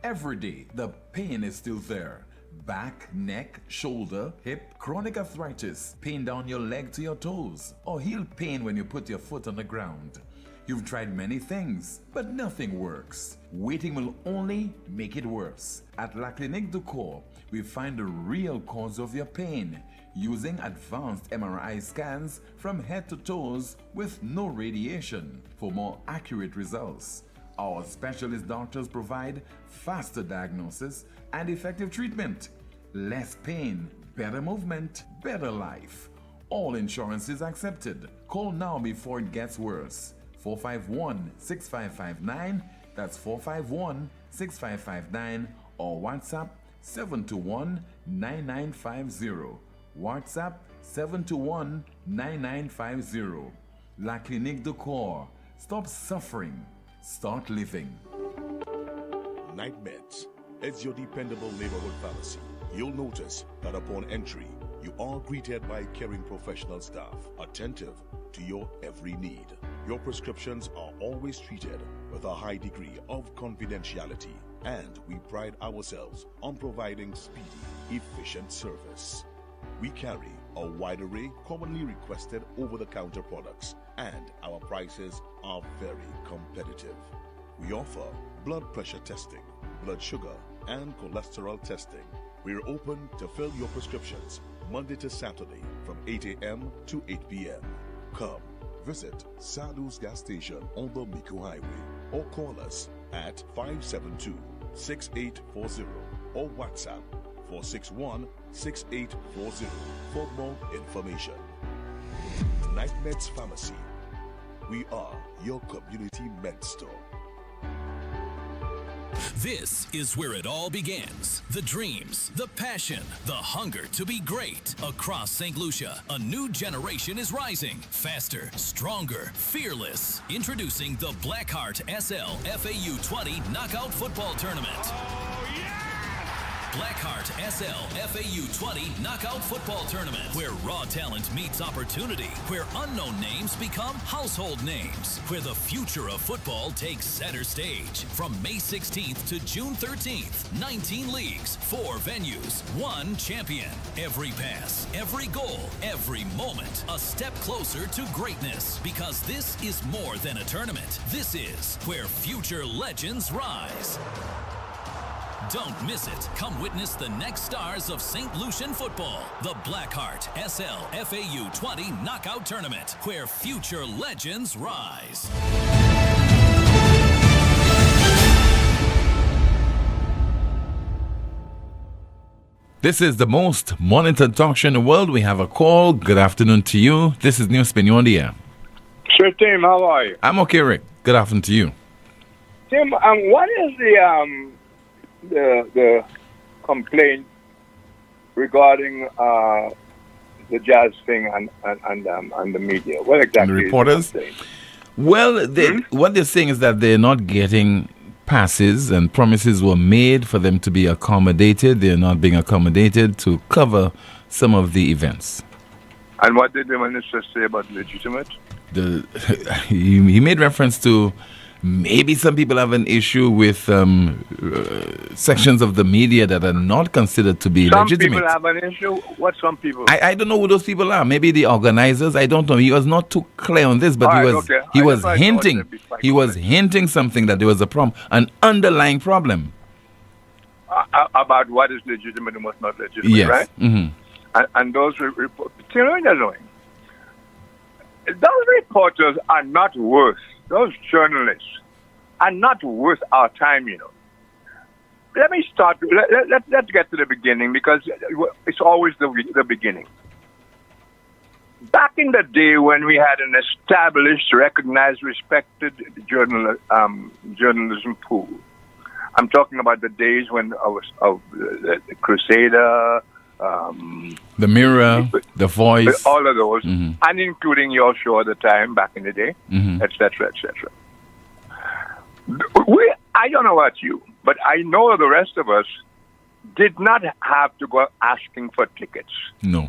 Every day, the pain is still there. Back, neck, shoulder, hip, chronic arthritis, pain down your leg to your toes, or heel pain when you put your foot on the ground. You've tried many things, but nothing works. Waiting will only make it worse. At La Clinique du Corps, we find the real cause of your pain using advanced MRI scans from head to toes with no radiation for more accurate results. Our specialist doctors provide faster diagnosis and effective treatment. Less pain, better movement, better life. All insurance is accepted. Call now before it gets worse. 451-6559, that's 451-6559, or WhatsApp 721-9950. WhatsApp 721-9950. La Clinique du Corps. Stop suffering. Start living. Night Meds is your dependable neighborhood pharmacy. You'll notice that upon entry, you are greeted by caring professional staff, attentive to your every need. Your prescriptions are always treated with a high degree of confidentiality, and we pride ourselves on providing speedy, efficient service. We carry a wide array commonly requested over-the-counter products, and our prices are very competitive. We offer blood pressure testing, blood sugar, and cholesterol testing. We're open to fill your prescriptions Monday to Saturday from 8 a.m. to 8 p.m. Come visit Sadhu's gas station on the Miku Highway or call us at 572-6840 or WhatsApp 461-6840 for more information. Night Meds Pharmacy. We are your community med store. This is where it all begins. The dreams, the passion, the hunger to be great. Across St. Lucia, a new generation is rising. Faster, stronger, fearless. Introducing the Blackheart SL FAU 20 Knockout Football Tournament. Blackheart SL FAU 20 Knockout Football Tournament, where raw talent meets opportunity, where unknown names become household names, where the future of football takes center stage. From May 16th to June 13th, 19 leagues, 4 venues, 1 champion. Every pass, every goal, every moment, a step closer to greatness. Because this is more than a tournament. This is where future legends rise. Don't miss it. Come witness the next stars of St. Lucian football. The Blackheart SL FAU 20 Knockout Tournament, where future legends rise. This is the most monitored talk show in the world. We have a call. Good afternoon to you. This is NewsSpin. You're on the air. Sure, Tim. How are you? I'm okay, Rick. Good afternoon to you. Tim, what is the complaint regarding the jazz thing and the media? What exactly? The reporters. Well, what they're saying is that they're not getting passes, and promises were made for them to be accommodated. They're not being accommodated to cover some of the events. And what did the minister say about legitimate? He made reference to maybe some people have an issue with sections of the media that are not considered to be legitimate. Some people have an issue? What some people? I don't know who those people are. Maybe the organizers. I don't know. He was not too clear on this, but he was hinting something, that there was a problem, an underlying problem. About what is legitimate and what's not legitimate, yes. Right? Mm-hmm. And those reports, those reporters are not worth, those journalists are not worth our time, Let me start, let's get to the beginning, because it's always the beginning. Back in the day when we had an established, recognized, respected journalism pool, I'm talking about the days when I was the Crusader, the Mirror, the Voice, all of those, and including your show at the time back in the day, etc., etc. I don't know about you, but I know the rest of us did not have to go asking for tickets. No.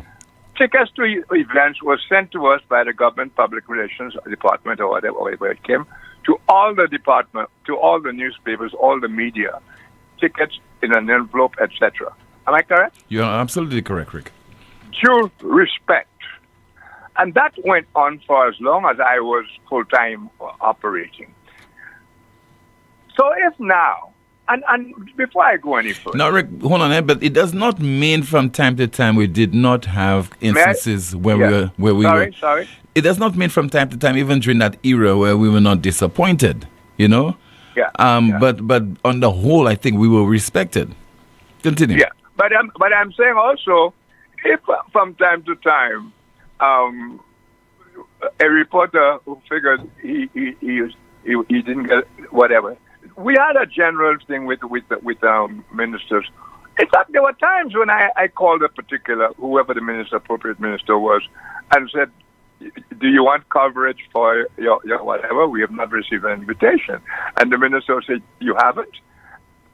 Tickets to events were sent to us by the government public relations department or whatever it came, to all the department, to all the newspapers, all the media, tickets in an envelope, etc. Am I correct? You're absolutely correct, Rick. Due respect. And that went on for as long as I was full-time operating. So if now, and before I go any further... Now, Rick, hold on, but it does not mean from time to time we did not have instances where we were... Sorry. It does not mean from time to time, even during that era, where we were not disappointed, Yeah. But on the whole, I think we were respected. Continue. Yeah, but I'm saying also, if from time to time, a reporter who figured he didn't get whatever, we had a general thing with ministers. In fact, there were times when I called a particular, whoever the appropriate minister was, and said, do you want coverage for your whatever? We have not received an invitation. And the minister said, you haven't?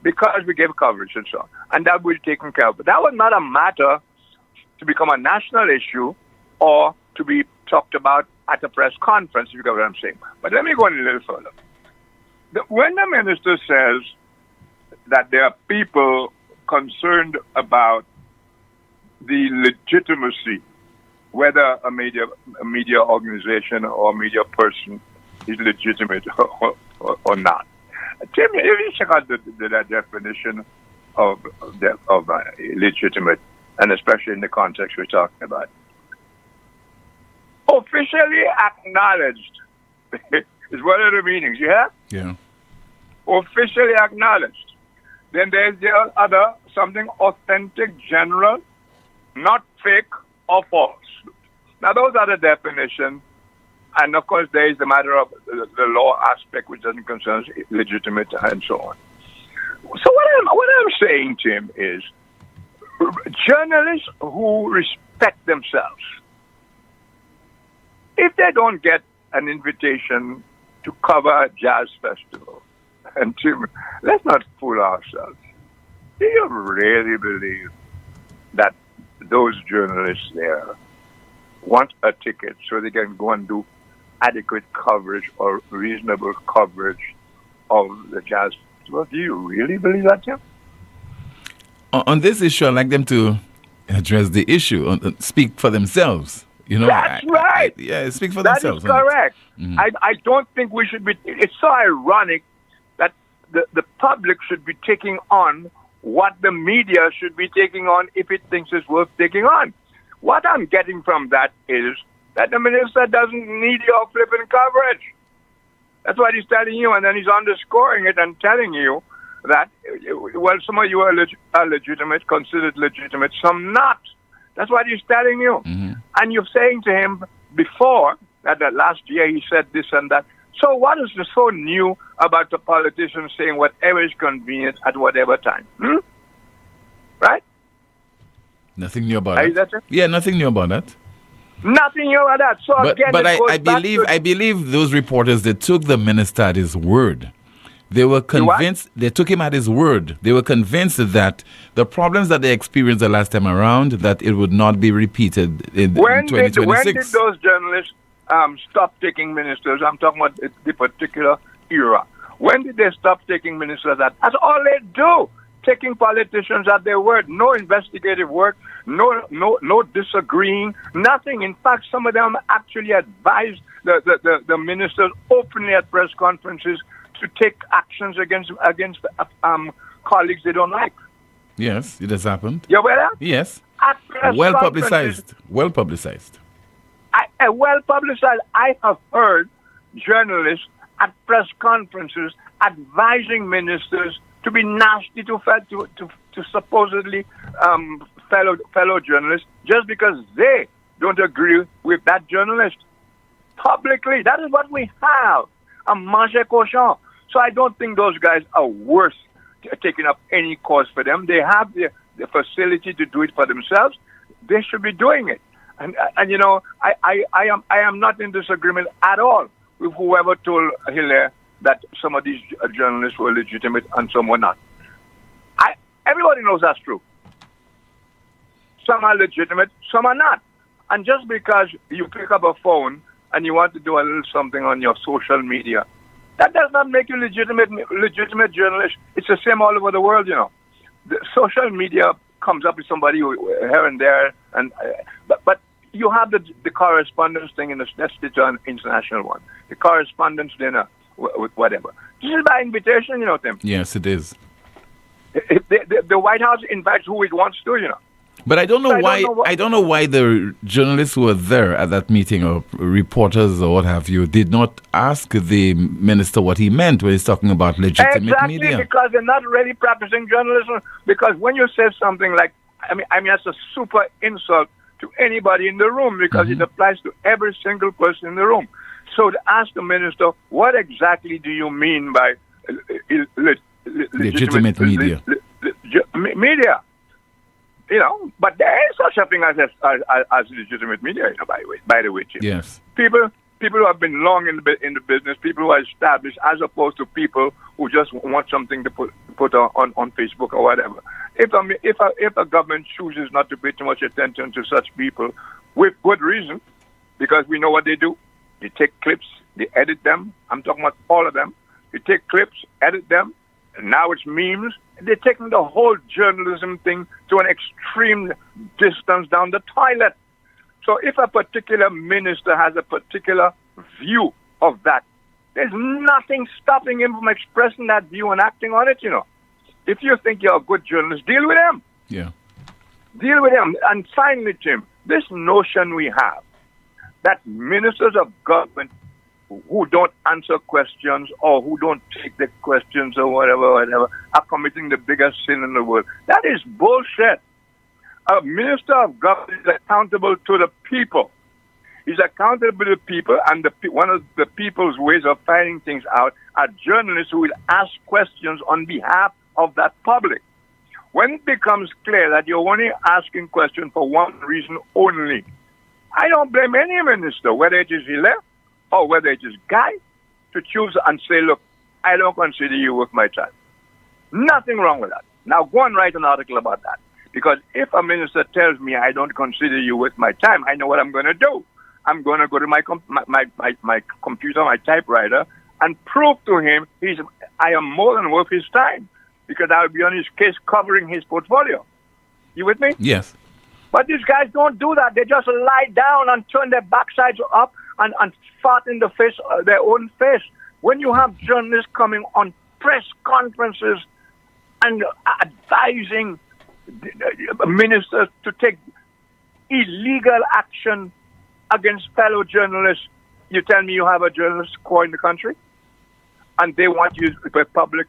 Because we gave coverage and so on. And that will be taken care of. But that was not a matter to become a national issue or to be talked about at a press conference, if you get what I'm saying. But let me go on a little further. When the minister says that there are people concerned about the legitimacy, whether a media organization or a media person is legitimate or not. Tim, if you check out the definition of legitimate, and especially in the context we're talking about, officially acknowledged is one of the meanings, yeah? Yeah. Officially acknowledged. Then there's the other, something authentic, general, not fake or false. Now, those are the definitions. And, of course, there is the matter of the law aspect, which doesn't concern legitimate and so on. So what I'm saying, Tim, is journalists who respect themselves, if they don't get an invitation to cover a jazz festival, and Tim, let's not fool ourselves. Do you really believe that those journalists there want a ticket so they can go and do adequate coverage or reasonable coverage of the jazz festival? Do you really believe that, Tim? On this issue, I'd like them to address the issue, speak for themselves. You know, That's right. Speak for that themselves. That is correct. Mm-hmm. I don't think we should be. It's so ironic that the public should be taking on what the media should be taking on if it thinks it's worth taking on. What I'm getting from that is that the minister doesn't need your flipping coverage. That's what he's telling you, and then he's underscoring it and telling you that, well, some of you are legitimate, considered legitimate, some not. That's what he's telling you. Mm-hmm. And you're saying to him before that last year he said this and that. So what is so new about the politician saying whatever is convenient at whatever time? Right? Nothing new about that. Yeah, nothing new about that. Nothing new about that. So again, I believe those reporters, they took the minister at his word. They were convinced, they took him at his word. They were convinced that the problems that they experienced the last time around, that it would not be repeated in 2026. When did those journalists stop taking ministers? I'm talking about the particular era. When did they stop taking ministers? That's all they do. Taking politicians at their word. No investigative work, no disagreeing, nothing. In fact, some of them actually advised the ministers openly at press conferences to take actions against colleagues they don't like. Yes, it has happened. You aware of that? Yes. Well publicized. Well publicized. Well publicized. I have heard journalists at press conferences advising ministers to be nasty to supposedly fellow journalists just because they don't agree with that journalist publicly. That is what we have. A manger cochon. So I don't think those guys are worth taking up any cause for them. They have the facility to do it for themselves. They should be doing it. And you know, I am not in disagreement at all with whoever told Hilaire that some of these journalists were legitimate and some were not. Everybody knows that's true. Some are legitimate, some are not. And just because you pick up a phone and you want to do a little something on your social media, that does not make you legitimate journalist. It's the same all over the world, you know. The social media comes up with somebody here and there, and but you have the correspondence thing in the international one, the correspondence dinner with whatever. This is by invitation, you know, Tim. Yes, it is. The White House invites who it wants to, you know. But I don't know why. I don't know why the journalists who were there at that meeting, or reporters or what have you, did not ask the minister what he meant when he's talking about legitimate media. Exactly, because they're not really practicing journalism. Because when you say something like, I mean, that's a super insult to anybody in the room, because it applies to every single person in the room. So to ask the minister, what exactly do you mean by legitimate media? Media. You know, but there is such a thing as legitimate media, you know, by the way, Tim. Yes. People who have been long in the business, people who are established, as opposed to people who just want something to put on Facebook or whatever. If a government chooses not to pay too much attention to such people, with good reason, because we know what they do. They take clips, they edit them. I'm talking about all of them. They take clips, edit them, and now it's memes. They're taking the whole journalism thing to an extreme distance down the toilet. So if a particular minister has a particular view of that, there's nothing stopping him from expressing that view and acting on it, you know. If you think you're a good journalist, deal with him. Yeah. Deal with him. And finally, Tim, this notion we have that ministers of government who don't answer questions or who don't take the questions or whatever, are committing the biggest sin in the world. That is bullshit. A minister of government is accountable to the people. He's accountable to the people, and one of the people's ways of finding things out are journalists who will ask questions on behalf of that public. When it becomes clear that you're only asking questions for one reason only, I don't blame any minister, whether it is Hilaire or whether it is Guy, to choose and say, look, I don't consider you worth my time. Nothing wrong with that. Now go and write an article about that. Because if a minister tells me I don't consider you worth my time, I know what I'm going to do. I'm going to go to my computer, my typewriter, and prove to him I am more than worth his time, because I'll be on his case covering his portfolio. You with me? Yes. But these guys don't do that. They just lie down and turn their backsides up and fart in the face, their own face. When you have journalists coming on press conferences and advising ministers to take illegal action against fellow journalists, you tell me you have a journalist corps in the country, and they want you, the public.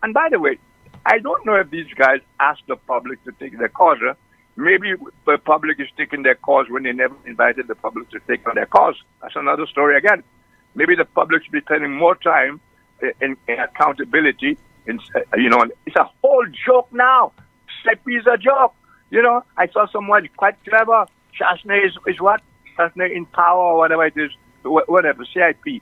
And by the way, I don't know if these guys ask the public to take their cause. Maybe the public is taking their cause when they never invited the public to take on their cause. That's another story again. Maybe the public should be spending more time in accountability. It's a whole joke now. CIP is a joke. I saw someone quite clever. Chasney is what? Chasney in power or whatever it is. Whatever, CIP.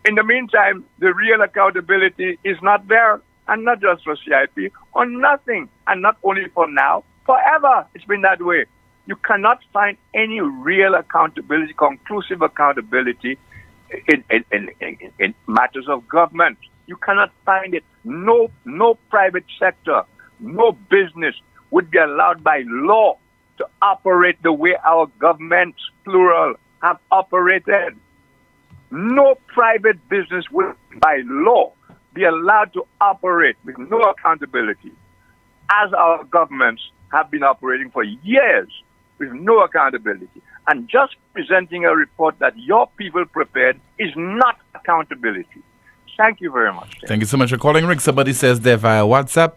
In the meantime, the real accountability is not there. And not just for CIP, on nothing. And not only for now, forever. It's been that way. You cannot find any real accountability, conclusive accountability in matters of government. You cannot find it. No private sector, no business would be allowed by law to operate the way our governments, plural, have operated. No private business would, by law, be allowed to operate with no accountability, as our governments have been operating for years with no accountability. And just presenting a report that your people prepared is not accountability. Thank you very much, Tim. Thank you so much for calling, Rick. Somebody says there via WhatsApp,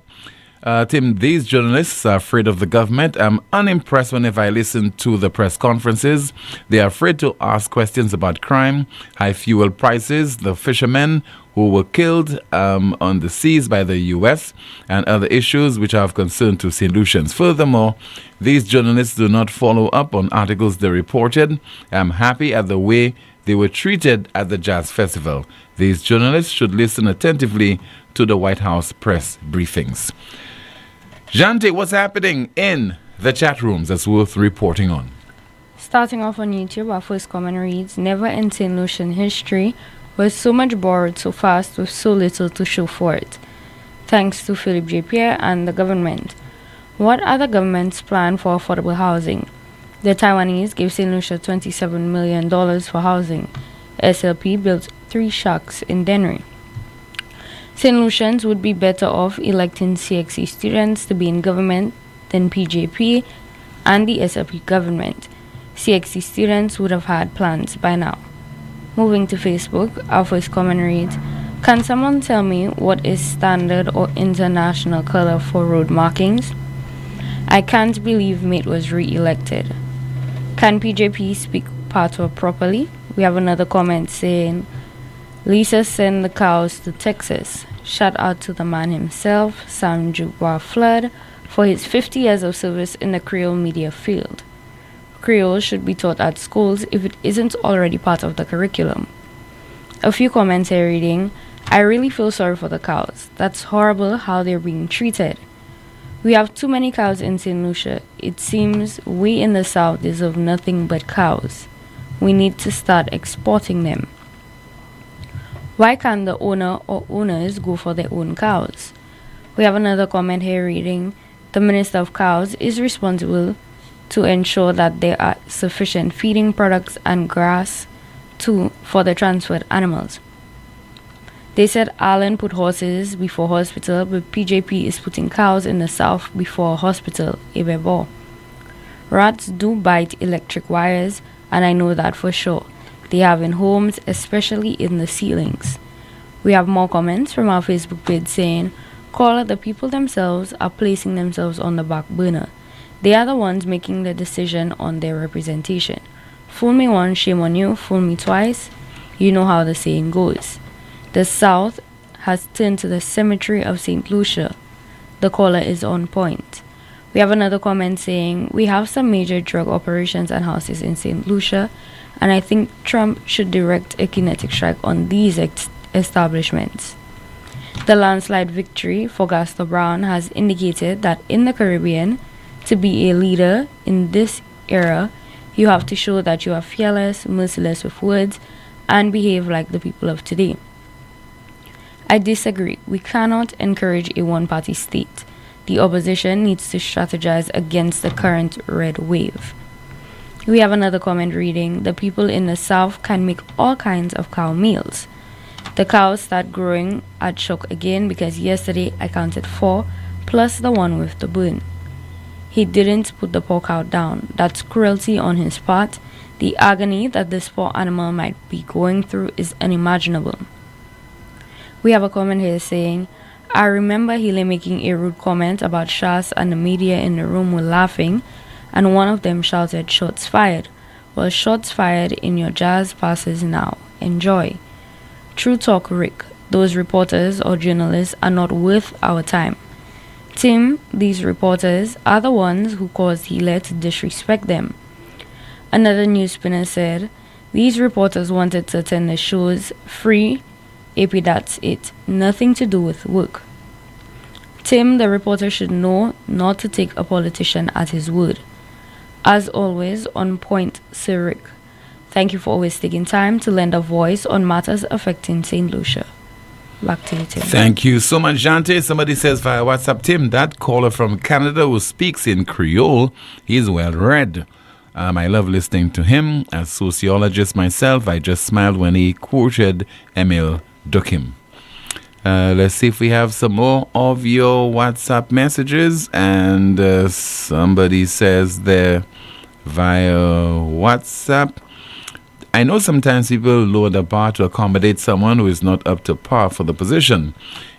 Tim, these journalists are afraid of the government. I'm unimpressed whenever I listen to the press conferences. They are afraid to ask questions about crime, high fuel prices, the fishermen who were killed on the seas by the U.S., and other issues which are of concern to St. Lucians. Furthermore, these journalists do not follow up on articles they reported. I'm happy at the way they were treated at the Jazz Festival. These journalists should listen attentively to the White House press briefings. Jante, what's happening in the chat rooms that's worth reporting on? Starting off on YouTube, our first comment reads, never in St. Lucian history was so much borrowed so fast with so little to show for it. Thanks to Philip J. Pierre and the government. What are the government's plan for affordable housing? The Taiwanese gave St. Lucia $27 million for housing. SLP built 3 shacks in Dennery. St. Lucians would be better off electing CXC students to be in government than PJP and the SLP government. CXC students would have had plans by now. Moving to Facebook, our first comment reads, can someone tell me what is standard or international color for road markings? I can't believe Mate was re-elected. Can PJP speak patois properly? We have another comment saying, Lisa sent the cows to Texas. Shout out to the man himself, Sam Jugwa Flood, for his 50 years of service in the Creole media field. Creole should be taught at schools if it isn't already part of the curriculum. A few comments here reading, I really feel sorry for the cows. That's horrible how they're being treated. We have too many cows in St. Lucia. It seems we in the South deserve nothing but cows. We need to start exporting them. Why can't the owner or owners go for their own cows? We have another comment here reading, the Minister of Cows is responsible to ensure that there are sufficient feeding products and grass for the transferred animals. They said Allen put horses before hospital, but PJP is putting cows in the South before hospital, Ebebo. Rats do bite electric wires, and I know that for sure. They have in homes, especially in the ceilings. We have more comments from our Facebook page saying, caller, the people themselves are placing themselves on the back burner. They are the ones making the decision on their representation. Fool me once, shame on you. Fool me twice. You know how the saying goes. The South has turned to the cemetery of St. Lucia. The caller is on point. We have another comment saying, we have some major drug operations and houses in St. Lucia, and I think Trump should direct a kinetic strike on these establishments. The landslide victory for Gaston Brown has indicated that in the Caribbean, to be a leader in this era, you have to show that you are fearless, merciless with words, and behave like the people of today. I disagree. We cannot encourage a one-party state. The opposition needs to strategize against the current red wave. We have another comment reading, the people in the south can make all kinds of cow meals. The cows start growing at shock again because yesterday I counted 4 plus the one with the burn. He didn't put the pork out down. That's cruelty on his part. The agony that this poor animal might be going through is unimaginable. We have a comment here saying, I remember Healy making a rude comment about Shas and the media in the room were laughing and one of them shouted, shots fired. Well, shots fired in your jazz passes now. Enjoy. True talk, Rick. Those reporters or journalists are not worth our time. Tim, these reporters are the ones who caused Healy to disrespect them. Another news spinner said, these reporters wanted to attend the shows free. AP, that's it. Nothing to do with work. Tim, the reporter, should know not to take a politician at his word. As always, on point, Sir Rick. Thank you for always taking time to lend a voice on matters affecting St. Lucia. Back to you, Tim. Thank you so much, Jante. Somebody says via WhatsApp, Tim, that caller from Canada who speaks in Creole, he's well read. I love listening to him. As sociologist myself, I just smiled when he quoted Emil Durkheim. Let's see if we have some more of your WhatsApp messages. And somebody says there via WhatsApp, I know sometimes people lower the bar to accommodate someone who is not up to par for the position.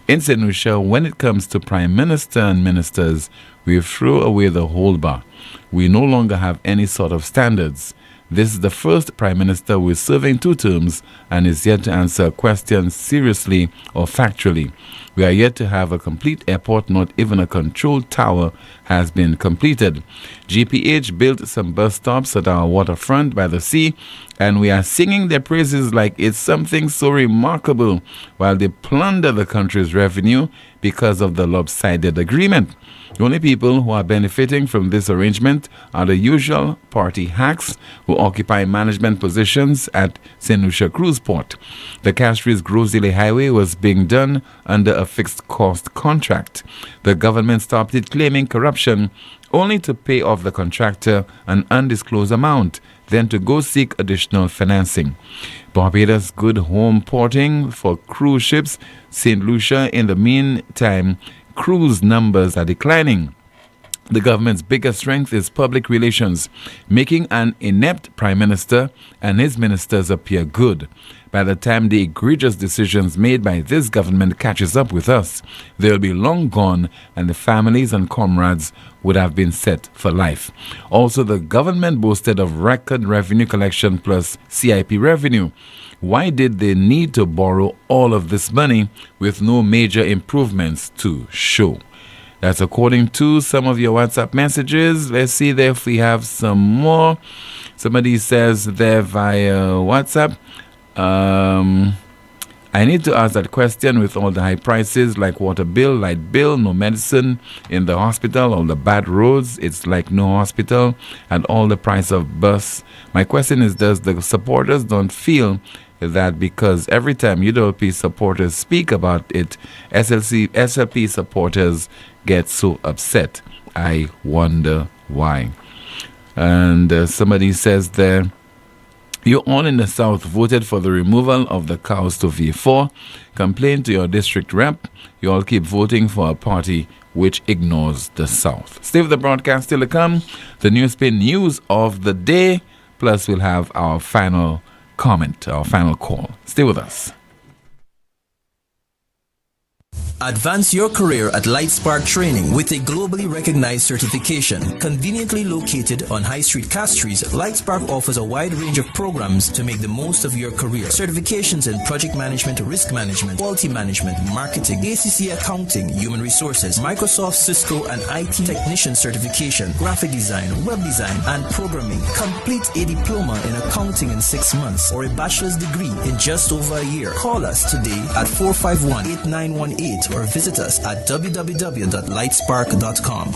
In St. Lucia, when it comes to Prime Minister and ministers, we throw away the whole bar. We no longer have any sort of standards. This is the first Prime Minister who is serving 2 terms and is yet to answer a question seriously or factually. We are yet to have a complete airport, not even a control tower has been completed. GPH built some bus stops at our waterfront by the sea, and we are singing their praises like it's something so remarkable, while they plunder the country's revenue because of the lopsided agreement. The only people who are benefiting from this arrangement are the usual party hacks who occupy management positions at St. Lucia Cruise Port. The Castries Groseley Highway was being done under a fixed cost contract. The government stopped it claiming corruption only to pay off the contractor an undisclosed amount, then to go seek additional financing. Barbados good home porting for cruise ships. St. Lucia, in the meantime, cruise numbers are declining. The government's biggest strength is public relations, making an inept prime minister and his ministers appear good. By the time the egregious decisions made by this government catches up with us, they'll be long gone and the families and comrades would have been set for life. Also, the government boasted of record revenue collection plus CIP revenue. Why did they need to borrow all of this money with no major improvements to show? That's according to some of your WhatsApp messages. Let's see there if we have some more. Somebody says there via WhatsApp, I need to ask that question with all the high prices like water bill, light bill, no medicine in the hospital, all the bad roads, it's like no hospital, and all the price of bus. My question is, does the supporters don't feel that because every time UWP supporters speak about it, SLP supporters get so upset? I wonder why. And somebody says there, you all in the South voted for the removal of the cows to V4. Complain to your district rep. You all keep voting for a party which ignores the South. Stay with the broadcast till it come. The NewsSpin news of the day. Plus we'll have our final comment, our final call. Stay with us. Advance your career at Lightspark Training with a globally recognized certification. Conveniently located on High Street, Castries, Lightspark offers a wide range of programs to make the most of your career. Certifications in project management, risk management, quality management, marketing, ACC accounting, human resources, Microsoft, Cisco, and IT technician certification, graphic design, web design, and programming. Complete a diploma in accounting in 6 months or a bachelor's degree in just over a year. Call us today at 451-8918 or visit us at www.lightspark.com.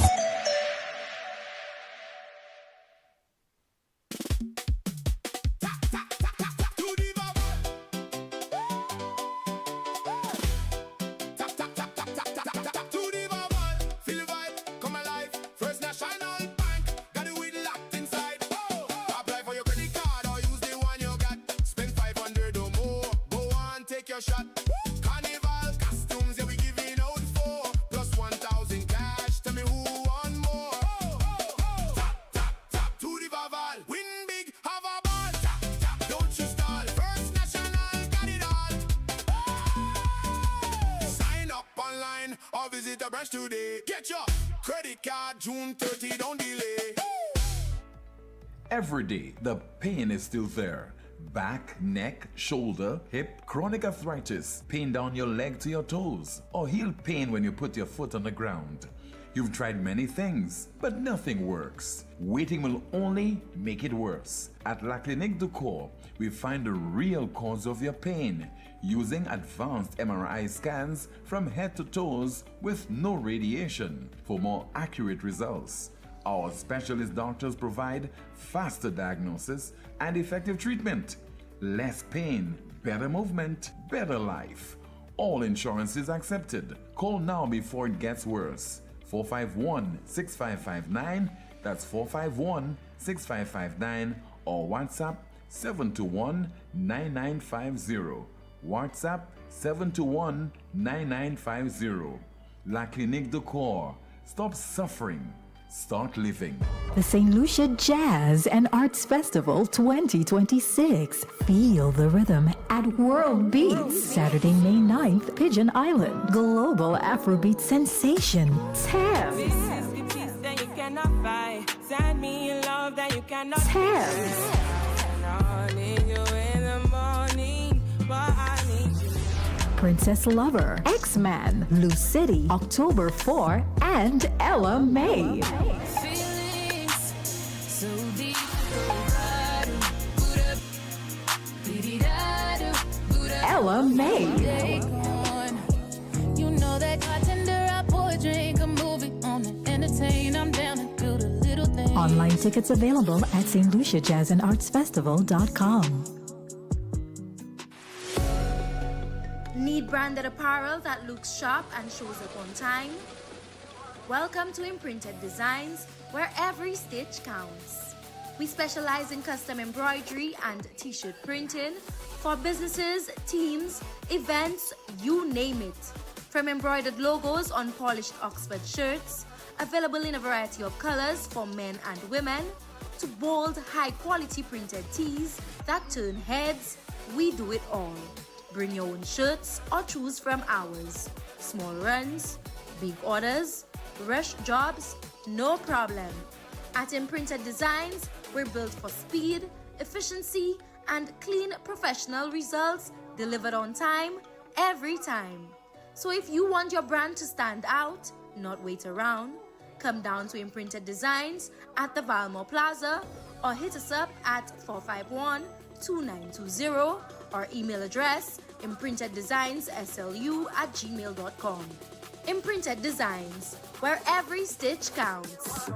Every day, the pain is still there. Back, neck, shoulder, hip, chronic arthritis, pain down your leg to your toes, or heel pain when you put your foot on the ground. You've tried many things, but nothing works. Waiting will only make it worse. At La Clinique du Corps, we find the real cause of your pain using advanced MRI scans from head to toes with no radiation for more accurate results. Our specialist doctors provide faster diagnosis and effective treatment. Less pain, better movement, better life. All insurance is accepted. Call now before it gets worse. 451-6559, that's 451-6559, or WhatsApp 721-9950. WhatsApp 721-9950. La Clinique du Corps. Stop suffering. Start living. The St. Lucia Jazz and Arts Festival 2026. Feel the rhythm at World Beats. Saturday, May 9th, Pigeon Island. Global Afrobeat sensation, Thames. Thames. Princess Lover, X-Man, Lucity, October 4, and Ella May. Ella May. You know that bartender, I pour a drink, a movie on it, entertain, I'm down to do the little things. Online tickets available at stluciajazzandartsfestival.com. Need branded apparel that looks sharp and shows up on time? Welcome to Imprinted Designs, where every stitch counts. We specialize in custom embroidery and t-shirt printing for businesses, teams, events, you name it. From embroidered logos on polished Oxford shirts, available in a variety of colors for men and women, to bold, high-quality printed tees that turn heads, we do it all. Bring your own shirts or choose from ours. Small runs, big orders, rush jobs, no problem. At Imprinted Designs, we're built for speed, efficiency, and clean professional results delivered on time, every time. So if you want your brand to stand out, not wait around, come down to Imprinted Designs at the Valmore Plaza or hit us up at 451-2920 or email address imprinteddesignsSLU@gmail.com. Imprinted Designs, where every stitch counts.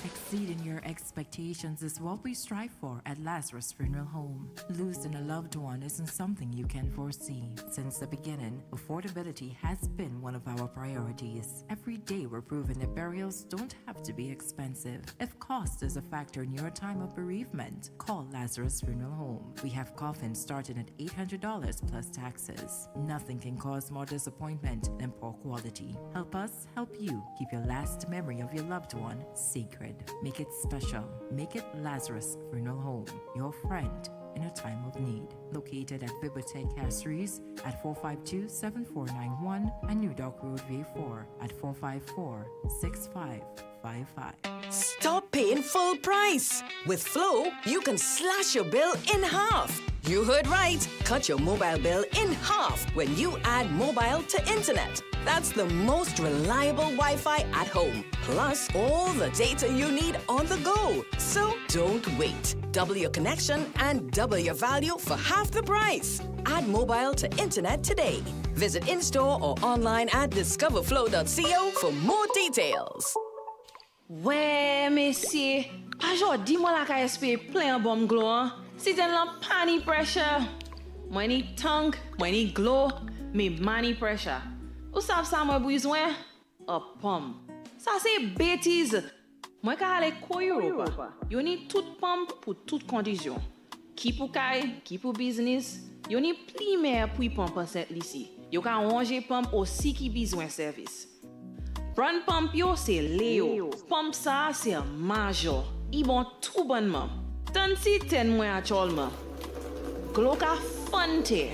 Exceeding your expectations is what we strive for at Lazarus Funeral Home. Losing a loved one isn't something you can foresee. Since the beginning, affordability has been one of our priorities. Every day we're proving that burials don't have to be expensive. If cost is a factor in your time of bereavement, call Lazarus Funeral Home. We have coffins starting at $800 plus taxes. Nothing can cause more disappointment than poor quality. Help us help you keep your last memory of your loved one sacred. Make it special. Make it Lazarus Funeral Home, your friend in a time of need. located at Bibliotheque Castries at 452-7491 and New Dock Road, V4 at 454-6555. Stop paying full price. With Flow, you can slash your bill in half. You heard right. Cut your mobile bill in half when you add mobile to internet. That's the most reliable Wi-Fi at home. Plus, all the data you need on the go. So don't wait. Double your connection and double your value for half the price. Add mobile to internet today. Visit in-store or online at discoverflow.co for more details. Ouais, messieurs, pas jodi moi la KSP plein bomb glow, hein? Si t'en l'en pani pressure. Moi ni tongue, moi ni glow, me money pressure. Ou savez ça moi besoin? A pomme. Ça c'est bêtise. Moi ka aller ko Europa. Yo ni toute pomme pour toute condition. Qui pour kay, qui pour business. Yo ni pli mer pour pomme cette ici. Yo ka ranger pomme aussi qui besoin service. Brand pump yo c'est Léo. Pump ça c'est major. I bon tout bonnement. Tant si ten moins actuellement. Glo ka fonte.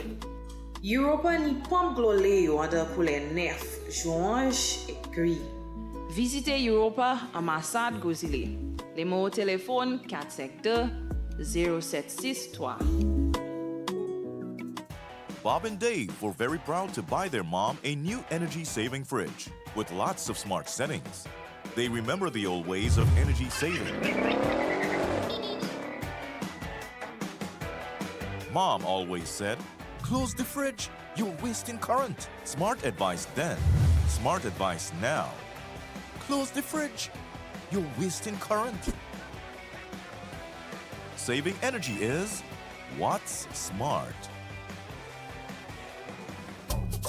Europa ni pump glo Léo en pour les nerfs, orange et gris. Visitez Europa ambassade Gozile. Les mots au téléphone 452-0763. Bob and Dave were very proud to buy their mom a new energy-saving fridge with lots of smart settings. They remember the old ways of energy saving. Mom always said, "Close the fridge, you're wasting current." Smart advice then, smart advice now. Close the fridge, you're wasting current. Saving energy is what's smart.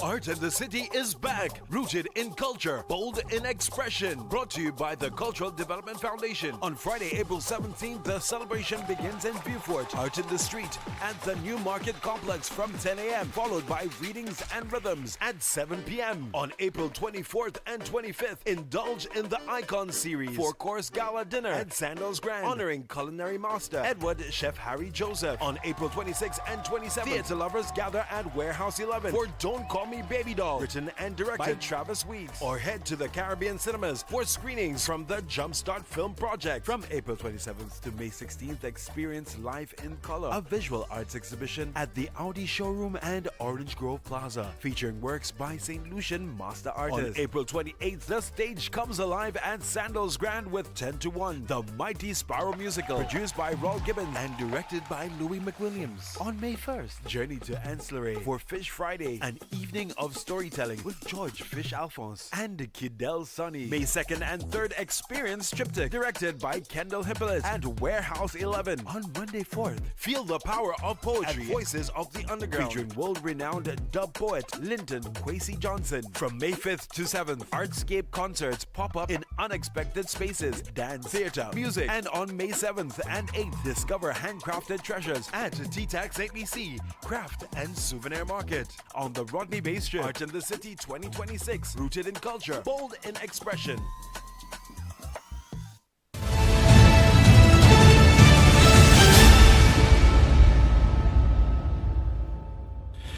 Art in the City is back, rooted in culture, bold in expression. Brought to you by the Cultural Development Foundation. On Friday, April 17th, the celebration begins in Beaufort, Art in the Street, at the New Market Complex from 10 a.m., followed by readings and rhythms at 7 p.m. On April 24th and 25th, indulge in the Icon Series, 4-course gala dinner at Sandals Grand, honoring culinary master Edward Chef Harry Joseph. On April 26th and 27th, theater lovers gather at Warehouse 11 for Don't Call Me Baby Doll, written and directed by Travis Weeks. Or head to the Caribbean Cinemas for screenings from the Jumpstart Film Project. From April 27th to May 16th, experience Life in Color, a visual arts exhibition at the Audi Showroom and Orange Grove Plaza, featuring works by St. Lucian master artists. On April 28th, the stage comes alive at Sandals Grand with 10 to 1, the Mighty Sparrow musical, produced by Raul Gibbons and directed by Louis McWilliams. On May 1st, journey to Ancillary for Fish Friday, an evening of storytelling with George Fish Alphonse and Kidel Sonny. May 2nd and 3rd, experience Triptych, directed by Kendall Hippolyte at Warehouse 11. On Monday 4th, feel the power of poetry at Voices of the Underground, featuring world-renowned dub poet Linton Kwesi Johnson. From May 5th to 7th, Artscape concerts pop up in unexpected spaces, dance, theater, music. And on May 7th and 8th, discover handcrafted treasures at T-Tax ABC, Craft and Souvenir Market. On the Rodney Bay Strip, Art in the City 2026, rooted in culture, bold in expression.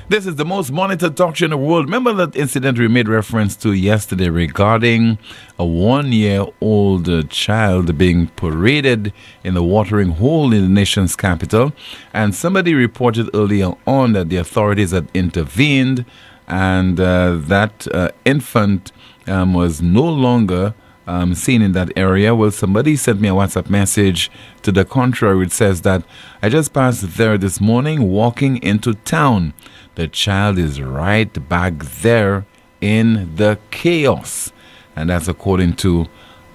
This is the most monitored talk show in the world. Remember that incident we made reference to yesterday regarding a 1-year-old child being paraded in the watering hole in the nation's capital? And somebody reported earlier on that the authorities had intervened and that infant was no longer seen in that area. Well, somebody sent me a WhatsApp message to the contrary, which says that I just passed there this morning walking into town. The child is right back there in the chaos. And that's according to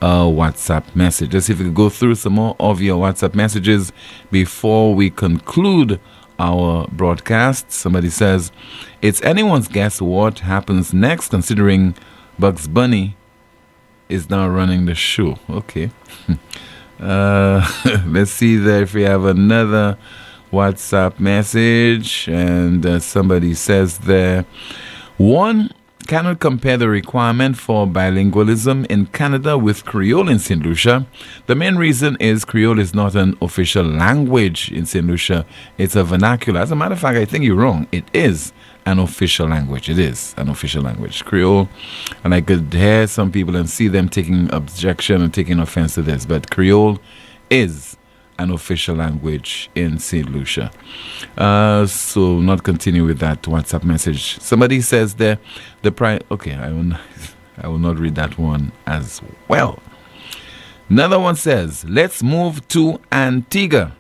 a WhatsApp message. Let's see if we can go through some more of your WhatsApp messages before we conclude our broadcast. Somebody says, it's anyone's guess what happens next, considering Bugs Bunny is now running the show. Okay. Let's see there if we have another WhatsApp message. And somebody says there, one cannot compare the requirement for bilingualism in Canada with Creole in St. Lucia. The main reason is Creole is not an official language in St. Lucia. It's a vernacular. As a matter of fact, I think you're wrong. It is an official language. It is an official language. Creole, and I could hear some people and see them taking objection and taking offense to this, but Creole is an official language in St. Lucia. So not continue with that WhatsApp message. Somebody says there, the price. Okay, I will not read that one as well. Another one says, let's move to Antigua.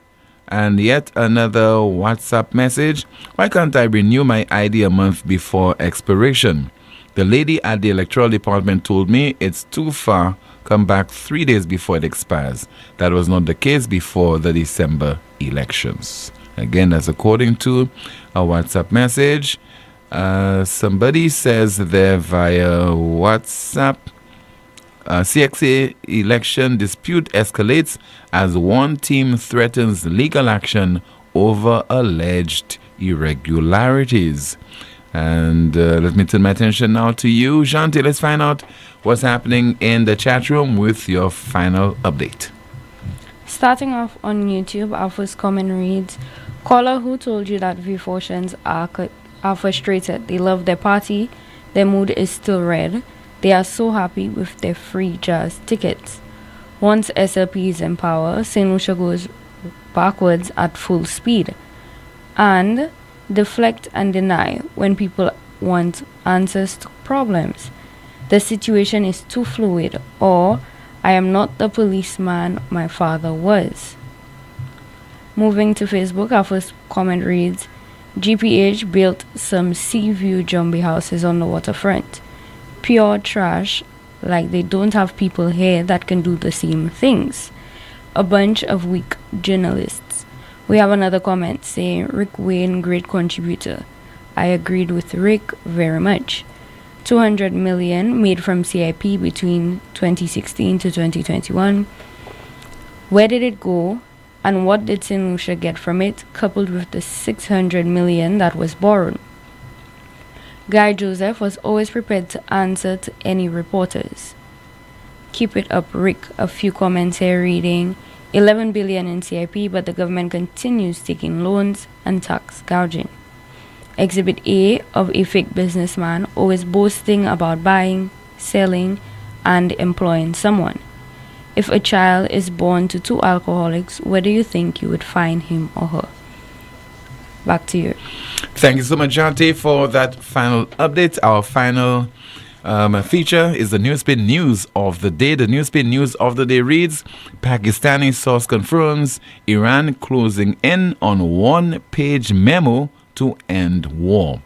And yet another WhatsApp message. Why can't I renew my ID a month before expiration? The lady at the electoral department told me it's too far. Come back 3 days before it expires. That was not the case before the December elections. Again, that's according to a WhatsApp message. Somebody says there via WhatsApp, CXA election dispute escalates as one team threatens legal action over alleged irregularities. And let me turn my attention now to you, Shanti. Let's find out what's happening in the chat room with your final update. Starting off on YouTube, our first comment reads, caller who told you that V4 are frustrated. They love their party. Their mood is still red. They are so happy with their free jazz tickets. Once SLP is in power, St. Lucia goes backwards at full speed. And deflect and deny when people want answers to problems. The situation is too fluid, or I am not the policeman my father was. Moving to Facebook, our first comment reads, GPH built some sea view jumbo houses on the waterfront. Pure trash, like they don't have people here that can do the same things. A bunch of weak journalists. We have another comment saying, Rick Wayne, great contributor. I agreed with Rick very much. 200 million made from CIP between 2016 to 2021. Where did it go? And what did St. Lucia get from it, coupled with the 600 million that was borrowed? Guy Joseph was always prepared to answer to any reporters. Keep it up, Rick. A few comments here reading, 11 billion in CIP, but the government continues taking loans and tax gouging. Exhibit A of a fake businessman always boasting about buying, selling, and employing someone. If a child is born to two alcoholics, where do you think you would find him or her? Back to you. Thank you so much, Jante, for that final update. Our final feature is the NewsSpin News of the Day. The NewsSpin News of the Day reads, Pakistani source confirms Iran closing in on one-page memo to end war.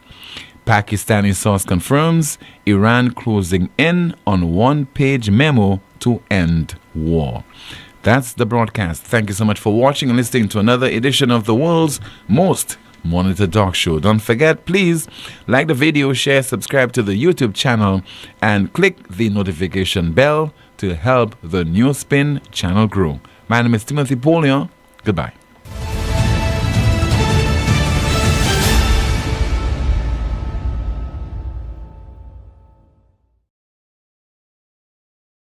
Pakistani source confirms Iran closing in on one-page memo to end war. That's the broadcast. Thank you so much for watching and listening to another edition of the world's most monitored talk show. Don't forget, please like the video, share, subscribe to the YouTube channel, and click the notification bell to help the NewsSpin channel grow. My name is Timothy Poleon. Goodbye.